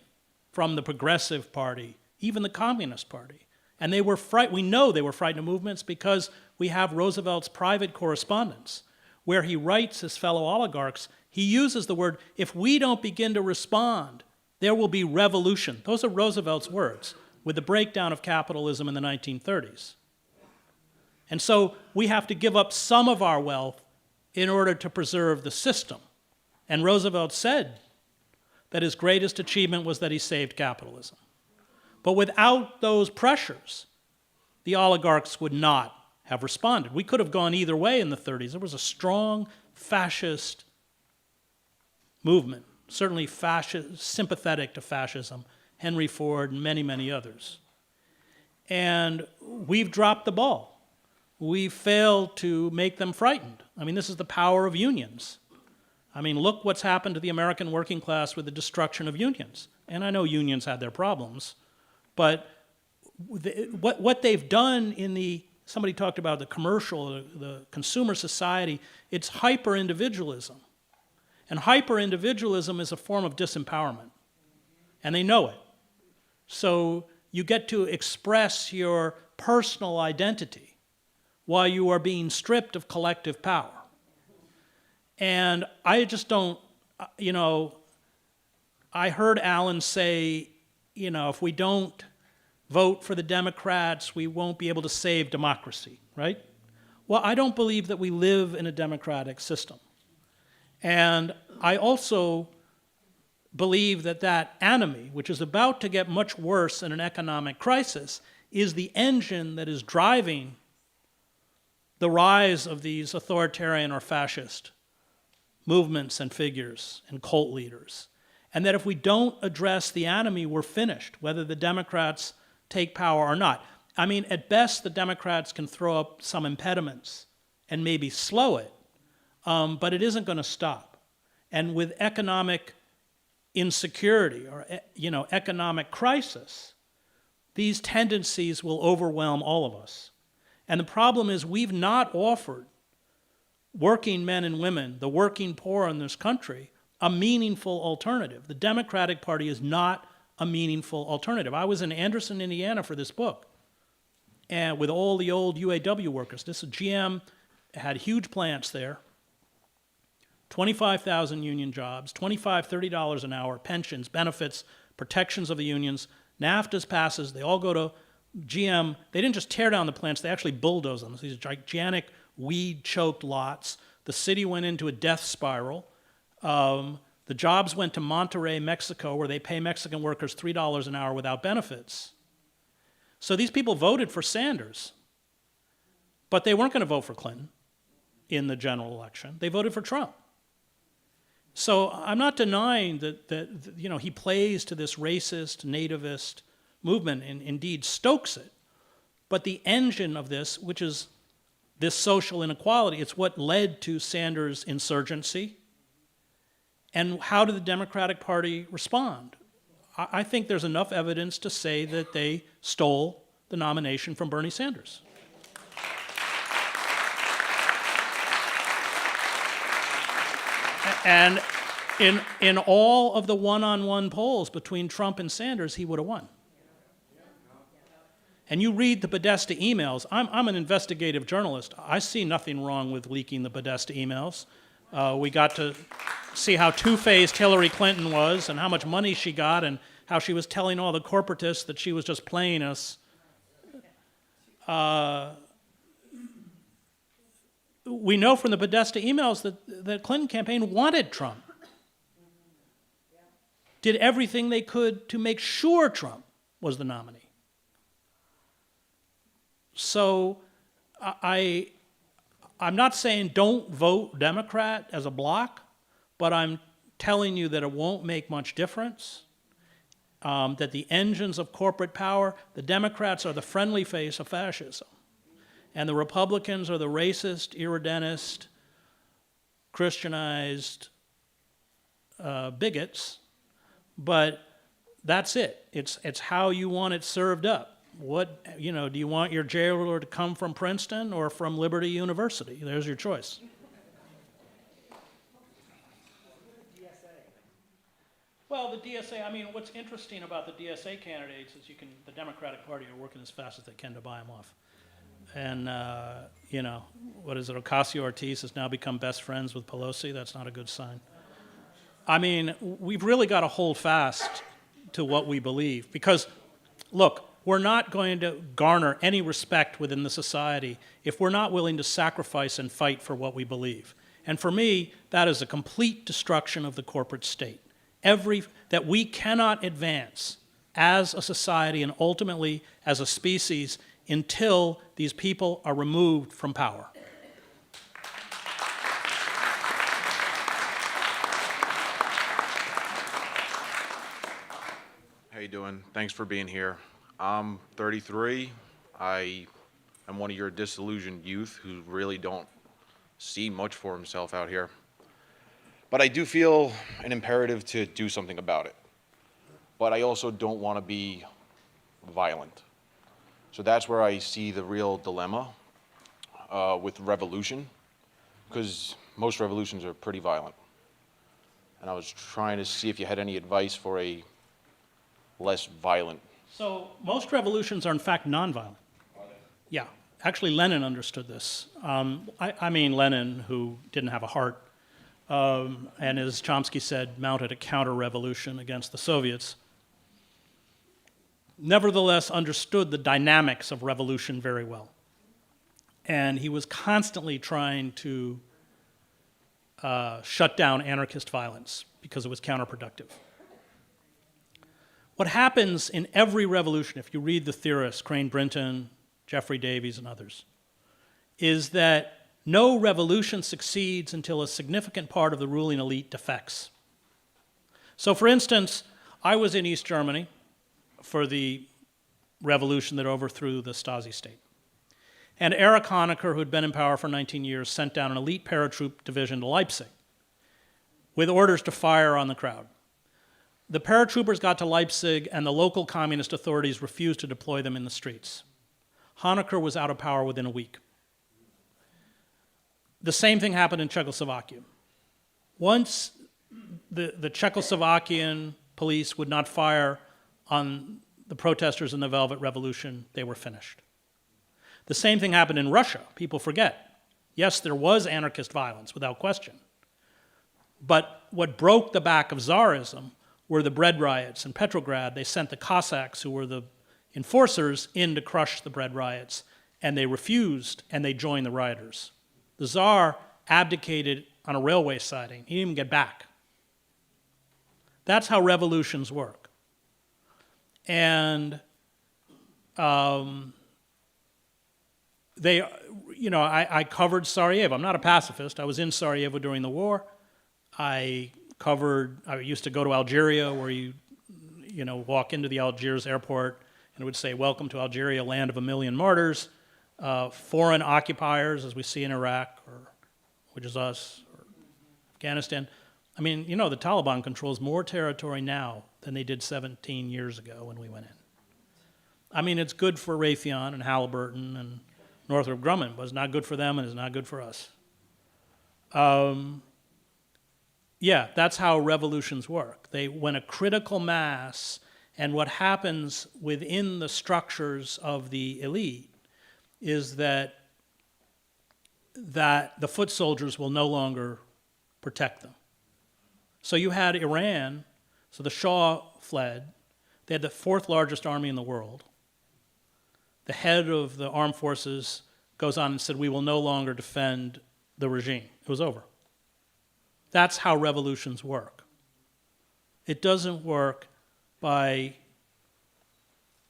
[SPEAKER 1] from the Progressive Party, even the Communist Party. And they were we know they were frightened of movements because we have Roosevelt's private correspondence, where he writes his fellow oligarchs, he uses the word, if we don't begin to respond, there will be revolution. Those are Roosevelt's words, with the breakdown of capitalism in the 1930s. And so we have to give up some of our wealth in order to preserve the system. And Roosevelt said that his greatest achievement was that he saved capitalism. But without those pressures, the oligarchs would not have responded. We could have gone either way in the 30s. There was a strong fascist movement, certainly sympathetic to fascism, Henry Ford and many, many others. And we've dropped the ball. We failed to make them frightened. I mean, this is the power of unions. I mean, look what's happened to the American working class with the destruction of unions. And I know unions had their problems, but what they've done in somebody talked about the commercial, the consumer society, it's hyper-individualism. And hyper-individualism is a form of disempowerment. And they know it. So you get to express your personal identity while you are being stripped of collective power. And I just don't, I heard Alan say, if we don't vote for the Democrats, we won't be able to save democracy, right? Well, I don't believe that we live in a democratic system. And I also believe that anomie, which is about to get much worse in an economic crisis, is the engine that is driving the rise of these authoritarian or fascist movements and figures and cult leaders. And that if we don't address the anomie, we're finished, whether the Democrats take power or not. I mean, at best, the Democrats can throw up some impediments and maybe slow it, but it isn't going to stop. And with economic insecurity or economic crisis, these tendencies will overwhelm all of us. And the problem is we've not offered working men and women, the working poor in this country, a meaningful alternative. The Democratic Party is not a meaningful alternative. I was in Anderson, Indiana for this book, and with all the old UAW workers. This GM had huge plants there, 25,000 union jobs, $25, $30 an hour, pensions, benefits, protections of the unions. NAFTA passes, they all go to GM. They didn't just tear down the plants, they actually bulldoze them. These gigantic weed-choked lots. The city went into a death spiral. The jobs went to Monterrey, Mexico, where they pay Mexican workers $3 an hour without benefits. So these people voted for Sanders, but they weren't going to vote for Clinton in the general election. They voted for Trump. So I'm not denying that he plays to this racist, nativist movement and indeed stokes it. But the engine of this, which is this social inequality, it's what led to Sanders' insurgency. And how did the Democratic Party respond? I think there's enough evidence to say that they stole the nomination from Bernie Sanders. And in all of the one-on-one polls between Trump and Sanders, he would have won. And you read the Podesta emails. I'm an investigative journalist. I see nothing wrong with leaking the Podesta emails. We got to see how two-faced Hillary Clinton was and how much money she got and how she was telling all the corporatists that she was just playing us. We know from the Podesta emails that the Clinton campaign wanted Trump. Did everything they could to make sure Trump was the nominee. So I'm not saying don't vote Democrat as a bloc, but I'm telling you that it won't make much difference, that the engines of corporate power, the Democrats are the friendly face of fascism, and the Republicans are the racist, irredentist, Christianized bigots, but that's it. It's how you want it served up. Do you want your jailer to come from Princeton or from Liberty University? There's your choice. Well, the DSA, what's interesting about the DSA candidates is the Democratic Party are working as fast as they can to buy them off. And, what is it, Ocasio-Cortez has now become best friends with Pelosi. That's not a good sign. We've really got to hold fast to what we believe. Because, look, we're not going to garner any respect within the society if we're not willing to sacrifice and fight for what we believe. And for me, that is a complete destruction of the corporate state. That we cannot advance as a society and ultimately as a species until these people are removed from power.
[SPEAKER 8] How you doing? Thanks for being here. I'm 33. I am one of your disillusioned youth who really don't see much for himself out here. But I do feel an imperative to do something about it. But I also don't want to be violent. So that's where I see the real dilemma with revolution, because most revolutions are pretty violent. And I was trying to see if you had any advice for a less violent.
[SPEAKER 1] So most revolutions are in fact nonviolent. Yeah, actually Lenin understood this. Lenin, who didn't have a heart, and as Chomsky said, mounted a counter-revolution against the Soviets, nevertheless understood the dynamics of revolution very well. And he was constantly trying to shut down anarchist violence because it was counterproductive. What happens in every revolution, if you read the theorists, Crane Brinton, Jeffrey Davies, and others, is that no revolution succeeds until a significant part of the ruling elite defects. So for instance, I was in East Germany for the revolution that overthrew the Stasi state. And Erich Honecker, who had been in power for 19 years, sent down an elite paratroop division to Leipzig with orders to fire on the crowd. The paratroopers got to Leipzig, and the local communist authorities refused to deploy them in the streets. Honecker was out of power within a week. The same thing happened in Czechoslovakia. Once the Czechoslovakian police would not fire on the protesters in the Velvet Revolution, they were finished. The same thing happened in Russia. People forget. Yes, there was anarchist violence, without question. But what broke the back of Tsarism were the bread riots in Petrograd. They sent the Cossacks, who were the enforcers, in to crush the bread riots, and they refused, and they joined the rioters. The Tsar abdicated on a railway siding. He didn't even get back. That's how revolutions work. And I covered Sarajevo. I'm not a pacifist. I was in Sarajevo during the war. I used to go to Algeria, where you walk into the Algiers airport and it would say, "Welcome to Algeria, land of a million martyrs." Foreign occupiers, as we see in Iraq, which is us, or Afghanistan. I mean, the Taliban controls more territory now than they did 17 years ago when we went in. I mean, it's good for Raytheon and Halliburton and Northrop Grumman, but it's not good for them and it's not good for us. Yeah, that's how revolutions work. When a critical mass, and what happens within the structures of the elite is that the foot soldiers will no longer protect them. So you had Iran, so the Shah fled. They had the fourth largest army in the world. The head of the armed forces goes on and said, "We will no longer defend the regime." It was over. That's how revolutions work. It doesn't work by,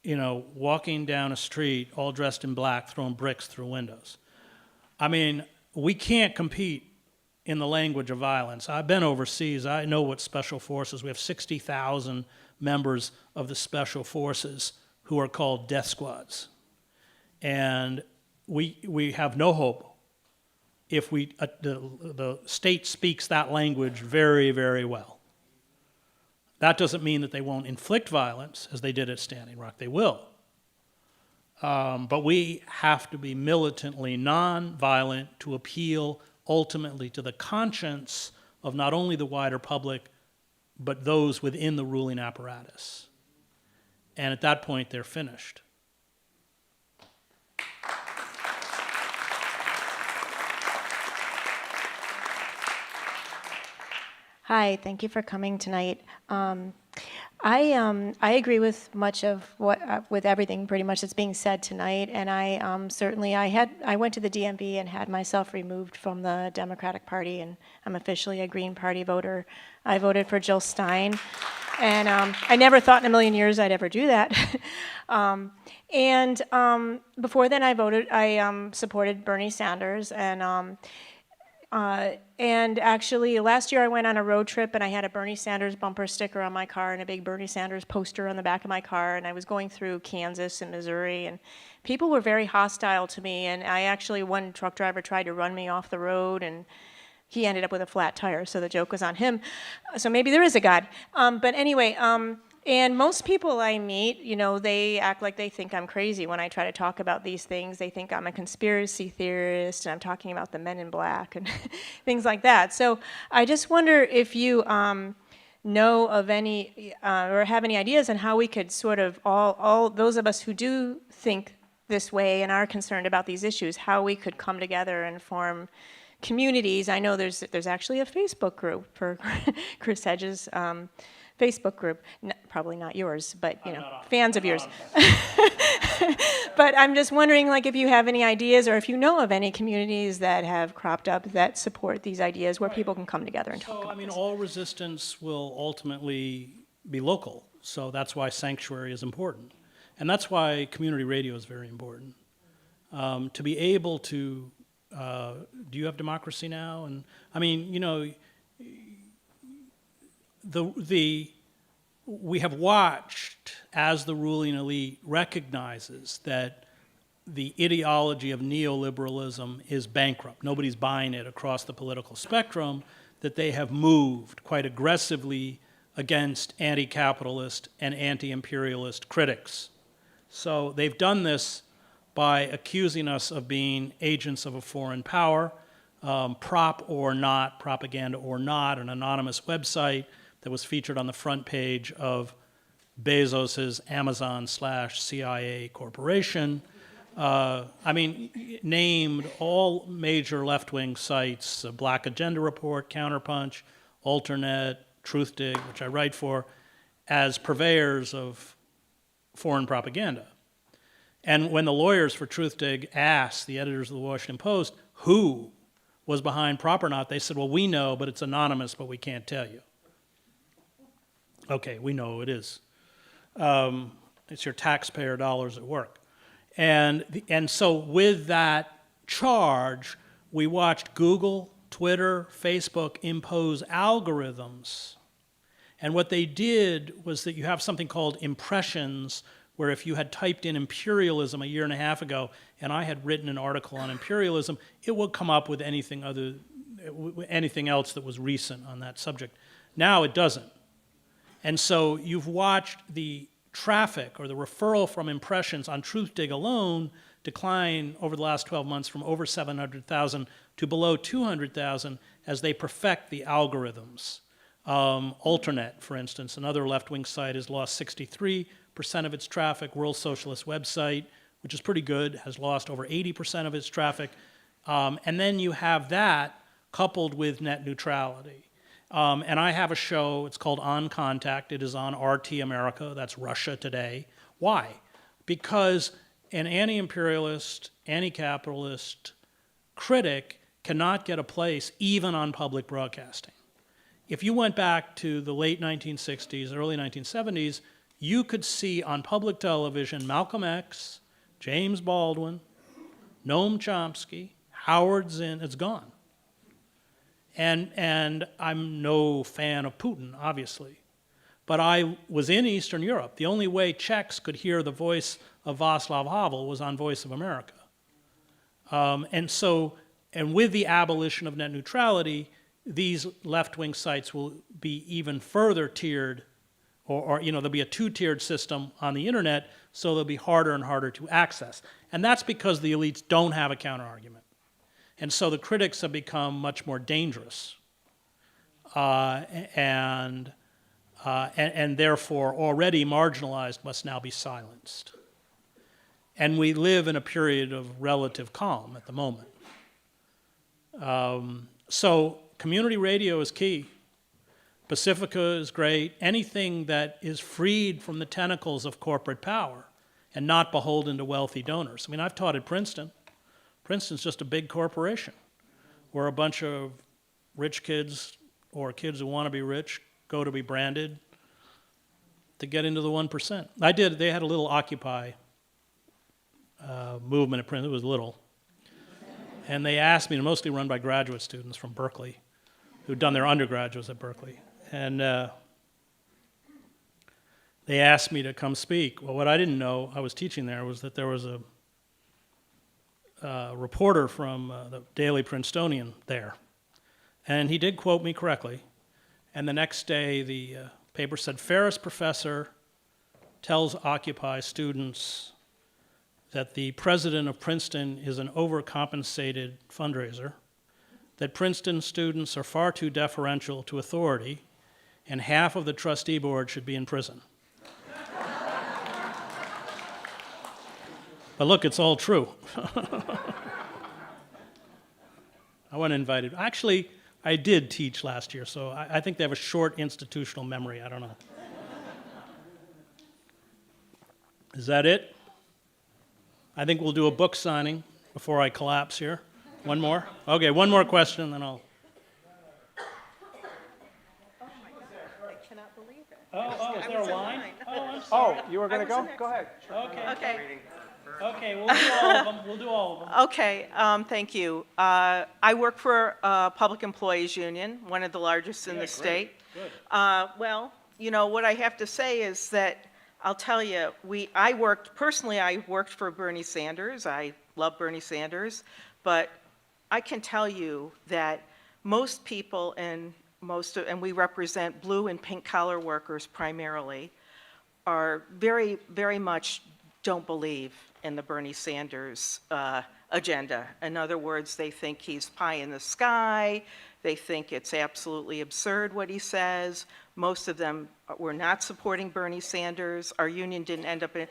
[SPEAKER 1] walking down a street all dressed in black, throwing bricks through windows. I mean, we can't compete in the language of violence. I've been overseas. I know what special forces. We have 60,000 members of the special forces who are called death squads. And we have no hope if the state speaks that language very, very well. That doesn't mean that they won't inflict violence, as they did at Standing Rock. They will. But we have to be militantly non-violent to appeal ultimately to the conscience of not only the wider public, but those within the ruling apparatus. And at that point, they're finished.
[SPEAKER 9] Hi, thank you for coming tonight. I agree with much of with everything pretty much that's being said tonight, and I went to the DMV and had myself removed from the Democratic Party, and I'm officially a Green Party voter. I voted for Jill Stein, and I never thought in a million years I'd ever do that. Before then, I supported Bernie Sanders, and actually, last year I went on a road trip and I had a Bernie Sanders bumper sticker on my car and a big Bernie Sanders poster on the back of my car, and I was going through Kansas and Missouri, and people were very hostile to me, and one truck driver tried to run me off the road, and he ended up with a flat tire, so the joke was on him. So maybe there is a God. But anyway, and most people I meet, they act like they think I'm crazy when I try to talk about these things. They think I'm a conspiracy theorist and I'm talking about the men in black and things like that. So I just wonder if you know of any or have any ideas on how we could sort of, all those of us who do think this way and are concerned about these issues, how we could come together and form communities. I know there's actually a Facebook group for Chris Hedges. Facebook group, probably not yours, but fans of yours. But I'm just wondering, if you have any ideas, or if you know of any communities that have cropped up that support these ideas, where people can come together and talk about this.
[SPEAKER 1] All resistance will ultimately be local. So that's why sanctuary is important, and that's why community radio is very important. To be able to, do you have democracy now? And we have watched as the ruling elite recognizes that the ideology of neoliberalism is bankrupt. Nobody's buying it across the political spectrum, that they have moved quite aggressively against anti-capitalist and anti-imperialist critics. So they've done this by accusing us of being agents of a foreign power, prop or not, propaganda or not, an anonymous website that was featured on the front page of Bezos's Amazon/CIA corporation. Named all major left-wing sites, Black Agenda Report, Counterpunch, Alternet, Truthdig, which I write for, as purveyors of foreign propaganda. And when the lawyers for Truthdig asked the editors of the Washington Post who was behind Prop or Not, they said, well, we know, but it's anonymous, but we can't tell you. Okay, we know it is. It's your taxpayer dollars at work. And so with that charge, we watched Google, Twitter, Facebook impose algorithms. And what they did was that you have something called impressions, where if you had typed in imperialism a year and a half ago, and I had written an article on imperialism, it would come up with anything else that was recent on that subject. Now it doesn't. And so you've watched the traffic or the referral from impressions on Truthdig alone decline over the last 12 months from over 700,000 to below 200,000 as they perfect the algorithms. Alternet, for instance, another left-wing site, has lost 63% of its traffic. World Socialist website, which is pretty good, has lost over 80% of its traffic. And then you have that coupled with net neutrality. And I have a show, it's called On Contact. It is on RT America, that's Russia Today. Why? Because an anti-imperialist, anti-capitalist critic cannot get a place even on public broadcasting. If you went back to the late 1960s, early 1970s, you could see on public television Malcolm X, James Baldwin, Noam Chomsky, Howard Zinn, it's gone. And I'm no fan of Putin, obviously. But I was in Eastern Europe. The only way Czechs could hear the voice of Václav Havel was on Voice of America. And with the abolition of net neutrality, these left-wing sites will be even further tiered, or there'll be a two-tiered system on the internet, so they'll be harder and harder to access. And that's because the elites don't have a counter-argument. And so the critics have become much more dangerous, and therefore already marginalized must now be silenced. And we live in a period of relative calm at the moment. So community radio is key. Pacifica is great. Anything that is freed from the tentacles of corporate power and not beholden to wealthy donors. I mean, I've taught at Princeton. Princeton's just a big corporation where a bunch of rich kids or kids who want to be rich go to be branded to get into the 1%. They had a little Occupy movement at Princeton. It was little. And they asked me, mostly run by graduate students from Berkeley who'd done their undergraduates at Berkeley. And they asked me to come speak. Well, what I didn't know, I was teaching there, was that there was a reporter from the Daily Princetonian there. And he did quote me correctly. And the next day, the paper said, Ferris professor tells Occupy students that the president of Princeton is an overcompensated fundraiser, that Princeton students are far too deferential to authority, and half of the trustee board should be in prison. But look, it's all true. I wasn't invited. Actually, I did teach last year, so I think they have a short institutional memory. I don't know. Is that it? I think we'll do a book signing before I collapse here. One more? Okay, one more question, then I'll...
[SPEAKER 9] I cannot believe it.
[SPEAKER 1] Oh, is there a line?
[SPEAKER 6] Oh, you were going to go? Go ahead.
[SPEAKER 9] Okay.
[SPEAKER 1] Okay, we'll do all of them. We'll do all of them.
[SPEAKER 10] Okay, thank you. I work for Public Employees Union, one of the largest in the state.
[SPEAKER 1] Good.
[SPEAKER 10] Well, what I have to say is that I'll tell you, I worked for Bernie Sanders. I love Bernie Sanders, but I can tell you that most people in and we represent blue and pink collar workers primarily, are very, very much don't believe in the Bernie Sanders agenda. In other words, they think he's pie in the sky. They think it's absolutely absurd what he says. Most of them were not supporting Bernie Sanders. Our union didn't end up in,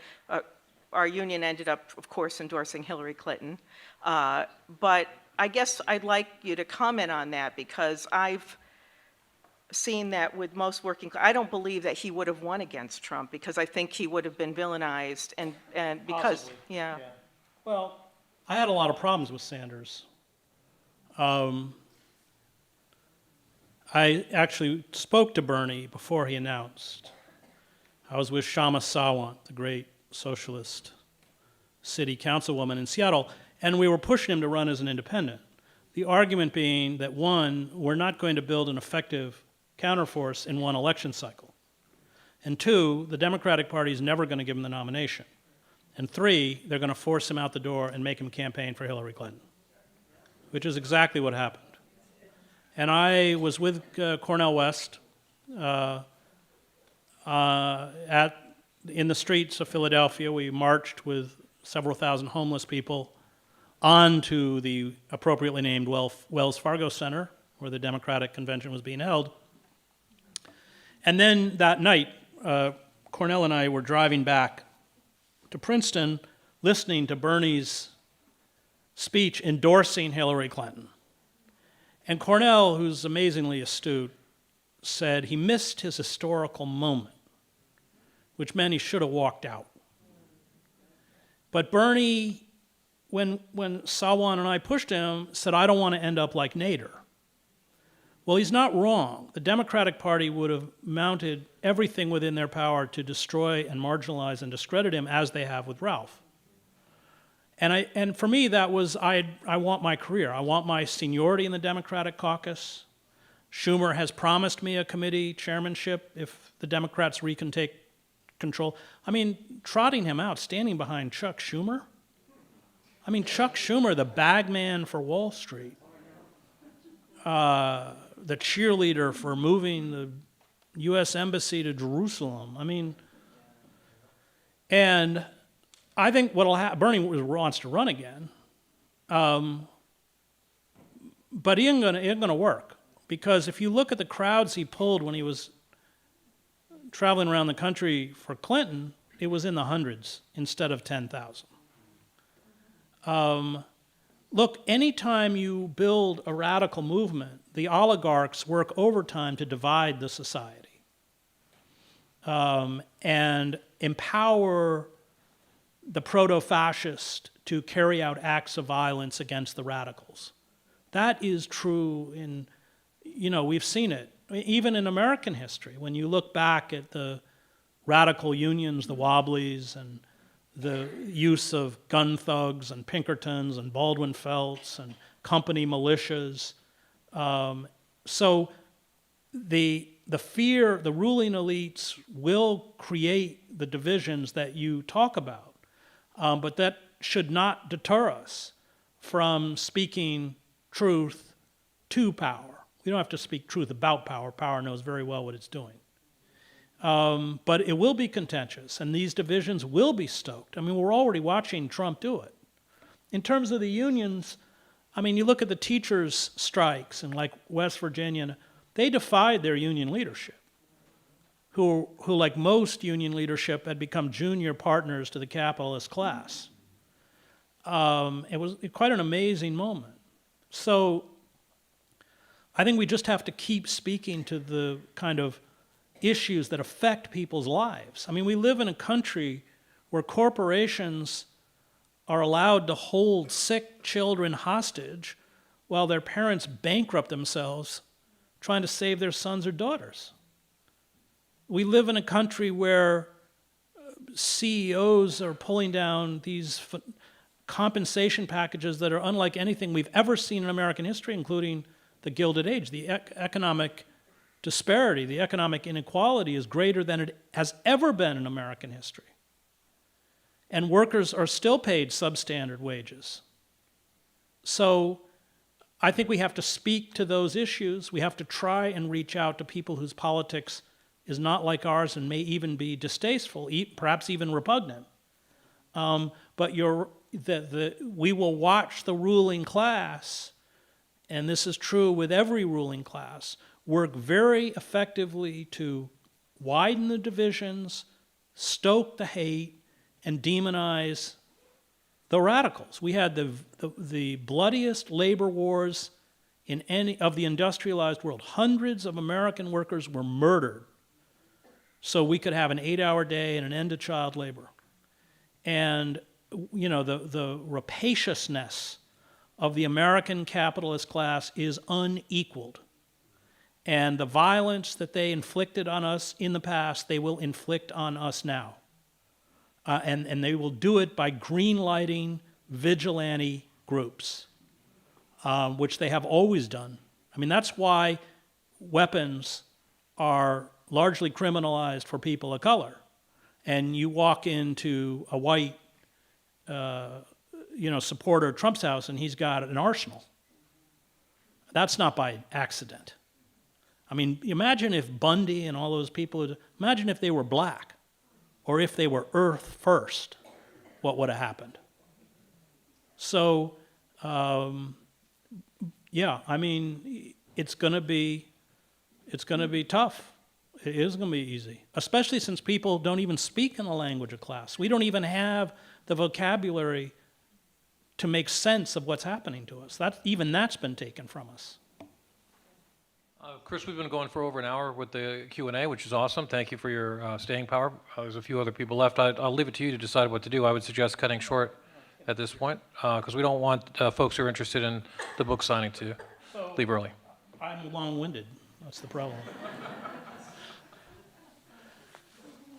[SPEAKER 10] our union ended up, of course, endorsing Hillary Clinton. But I guess I'd like you to comment on that, because I've seen that with most working, I don't believe that he would have won against Trump, because I think he would have been villainized, and because,
[SPEAKER 1] Possibly.
[SPEAKER 10] yeah.
[SPEAKER 1] Well, I had a lot of problems with Sanders. I actually spoke to Bernie before he announced. I was with Shama Sawant, the great socialist city councilwoman in Seattle, and we were pushing him to run as an independent. The argument being that, one, we're not going to build an effective counterforce in one election cycle. And two, the Democratic Party is never going to give him the nomination. And three, they're going to force him out the door and make him campaign for Hillary Clinton, which is exactly what happened. And I was with Cornel West in the streets of Philadelphia. We marched with several thousand homeless people onto the appropriately named Wells Fargo Center, where the Democratic Convention was being held. And then that night, Cornel and I were driving back to Princeton, listening to Bernie's speech endorsing Hillary Clinton. And Cornel, who's amazingly astute, said he missed his historical moment, which meant he should have walked out. But Bernie, when Sawant and I pushed him, said, I don't want to end up like Nader. Well, he's not wrong. The Democratic Party would have mounted everything within their power to destroy and marginalize and discredit him, as they have with Ralph. And for me, that was, I want my career. I want my seniority in the Democratic caucus. Schumer has promised me a committee chairmanship if the Democrats take control. I mean, trotting him out, standing behind Chuck Schumer. I mean, Chuck Schumer, the bagman for Wall Street, the cheerleader for moving the U.S. Embassy to Jerusalem. I mean, and I think what'll happen, Bernie wants to run again, but he ain't gonna work, because if you look at the crowds he pulled when he was traveling around the country for Clinton, it was in the hundreds instead of 10,000. Look, anytime you build a radical movement, the oligarchs work overtime to divide the society and empower the proto-fascist to carry out acts of violence against the radicals. That is true in, we've seen it, even in American history. When you look back at the radical unions, the Wobblies, and the use of gun thugs and Pinkertons and Baldwin Felts and company militias. So the fear, the ruling elites will create the divisions that you talk about. But that should not deter us from speaking truth to power. We don't have to speak truth about power. Power knows very well what it's doing. But it will be contentious, and these divisions will be stoked. I mean, we're already watching Trump do it. In terms of the unions, I mean, you look at the teachers' strikes in like West Virginia, they defied their union leadership, who like most union leadership had become junior partners to the capitalist class. It was quite an amazing moment. So I think we just have to keep speaking to the kind of issues that affect people's lives. I mean, we live in a country where corporations are allowed to hold sick children hostage while their parents bankrupt themselves trying to save their sons or daughters. We live in a country where CEOs are pulling down these compensation packages that are unlike anything we've ever seen in American history, including the Gilded Age. The economic disparity, the economic inequality is greater than it has ever been in American history. And workers are still paid substandard wages. So I think we have to speak to those issues. We have to try and reach out to people whose politics is not like ours and may even be distasteful, perhaps even repugnant. But we will watch the ruling class, and this is true with every ruling class, work very effectively to widen the divisions, stoke the hate, and demonize the radicals. We had the bloodiest labor wars in any of the industrialized world. Hundreds of American workers were murdered so we could have an 8-hour day and an end to child labor. And you know, the rapaciousness of the American capitalist class is unequaled. And the violence that they inflicted on us in the past, they will inflict on us now. And they will do it by green-lighting vigilante groups, which they have always done. I mean, that's why weapons are largely criminalized for people of color. And you walk into a white, supporter of Trump's house, and he's got an arsenal. That's not by accident. I mean, imagine if Bundy and all those people, imagine if they were black, or if they were Earth first, what would have happened? So, yeah, I mean, it's going to be tough. It is going to be easy, especially since people don't even speak in the language of class. We don't even have the vocabulary to make sense of what's happening to us. Even that's been taken from us.
[SPEAKER 11] Chris, we've been going for over an hour with the Q&A, which is awesome. Thank you for your staying power. There's a few other people left. I'll leave it to you to decide what to do. I would suggest cutting short at this point because we don't want folks who are interested in the book signing to leave early.
[SPEAKER 1] I'm long-winded. That's the problem.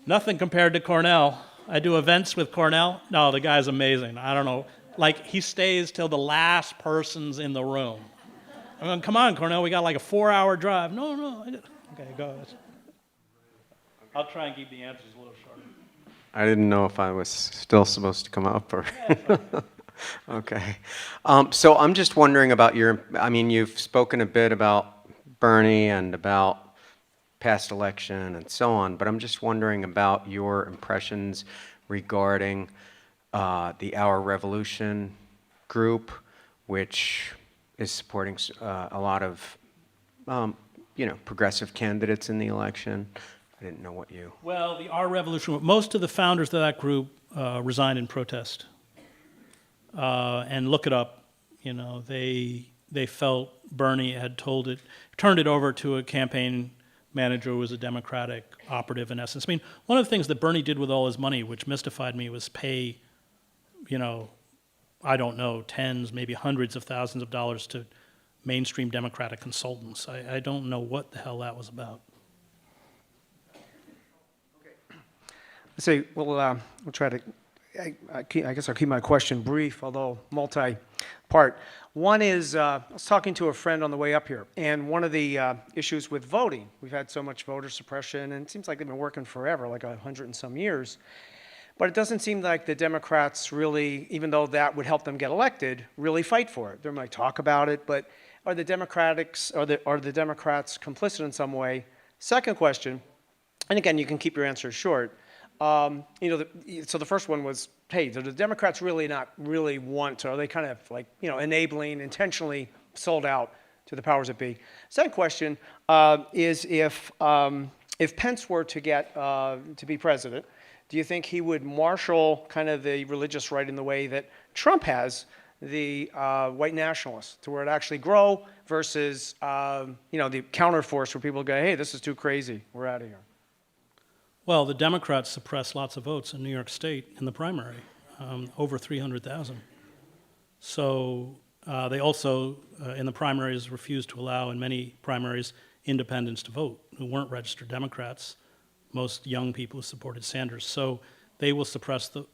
[SPEAKER 1] Nothing compared to Cornell. I do events with Cornell. No, the guy's amazing. I don't know. Like, he stays till the last person's in the room. I mean, come on, Cornell, we got like a 4-hour drive. No. Okay, go ahead. I'll try and keep the answers a little shorter.
[SPEAKER 12] I didn't know if I was still supposed to come up or... Okay. So I'm just wondering about you've spoken a bit about Bernie and about past election and so on, but I'm just wondering about your impressions regarding the Our Revolution group, which is supporting a lot of, progressive candidates in the election. I didn't know what you...
[SPEAKER 1] Well, the Our Revolution, most of the founders of that group resigned in protest. And look it up, they felt Bernie had turned it over to a campaign manager who was a Democratic operative in essence. I mean, one of the things that Bernie did with all his money, which mystified me, was pay, I don't know, tens, maybe hundreds of thousands of dollars to mainstream Democratic consultants. I don't know what the hell that was about.
[SPEAKER 13] So, we'll try to, I guess I'll keep my question brief, although multi-part. One is, I was talking to a friend on the way up here, and one of the issues with voting, we've had so much voter suppression, and it seems like they've been working forever, like 100 and some years. But it doesn't seem like the Democrats really, even though that would help them get elected, really fight for it. They might talk about it, but are the Democrats complicit in some way? Second question, and again, you can keep your answers short. So the first one was, hey, do the Democrats really not really want to? Are they kind of like, enabling, intentionally sold out to the powers that be? Second question is if Pence were to get to be president, do you think he would marshal kind of the religious right in the way that Trump has the white nationalists, to where it actually grow versus the counterforce where people go, hey, this is too crazy, we're out of here?
[SPEAKER 1] Well, the Democrats suppressed lots of votes in New York State in the primary, over 300,000. So they also, in the primaries, refused to allow, in many primaries, independents to vote who weren't registered Democrats, most young people who supported Sanders. So they will suppress the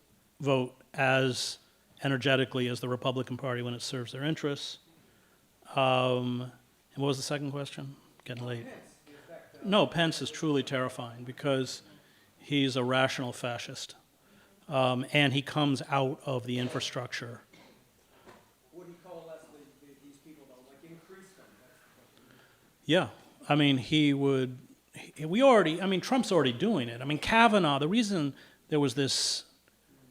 [SPEAKER 1] vote as energetically as the Republican Party when it serves their interests. And what was the second question? Getting late. No, Pence is truly terrifying because he's a rational fascist, and he comes out of the infrastructure.
[SPEAKER 13] Would he coalesce these people that like
[SPEAKER 1] Yeah, I mean, Trump's already doing it. I mean, Kavanaugh, the reason there was this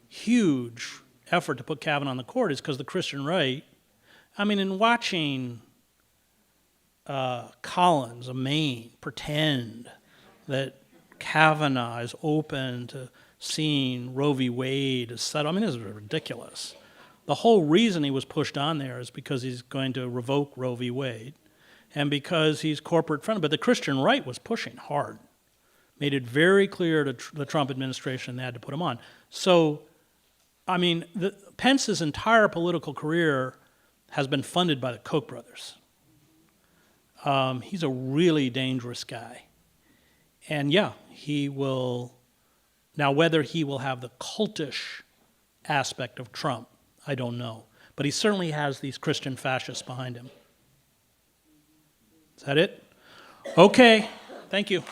[SPEAKER 1] huge effort to put Kavanaugh on the court is because the Christian right, I mean, in watching Collins of Maine pretend that Kavanaugh is open to seeing Roe v. Wade as settled, I mean, this is ridiculous. The whole reason he was pushed on there is because he's going to revoke Roe v. Wade and because he's corporate friendly. But the Christian right was pushing hard, made it very clear to the Trump administration they had to put him on. So, I mean, Pence's entire political career has been funded by the Koch brothers. He's a really dangerous guy. And yeah, he will, now whether he will have the cultish aspect of Trump, I don't know. But he certainly has these Christian fascists behind him. Is that it? Okay, thank you.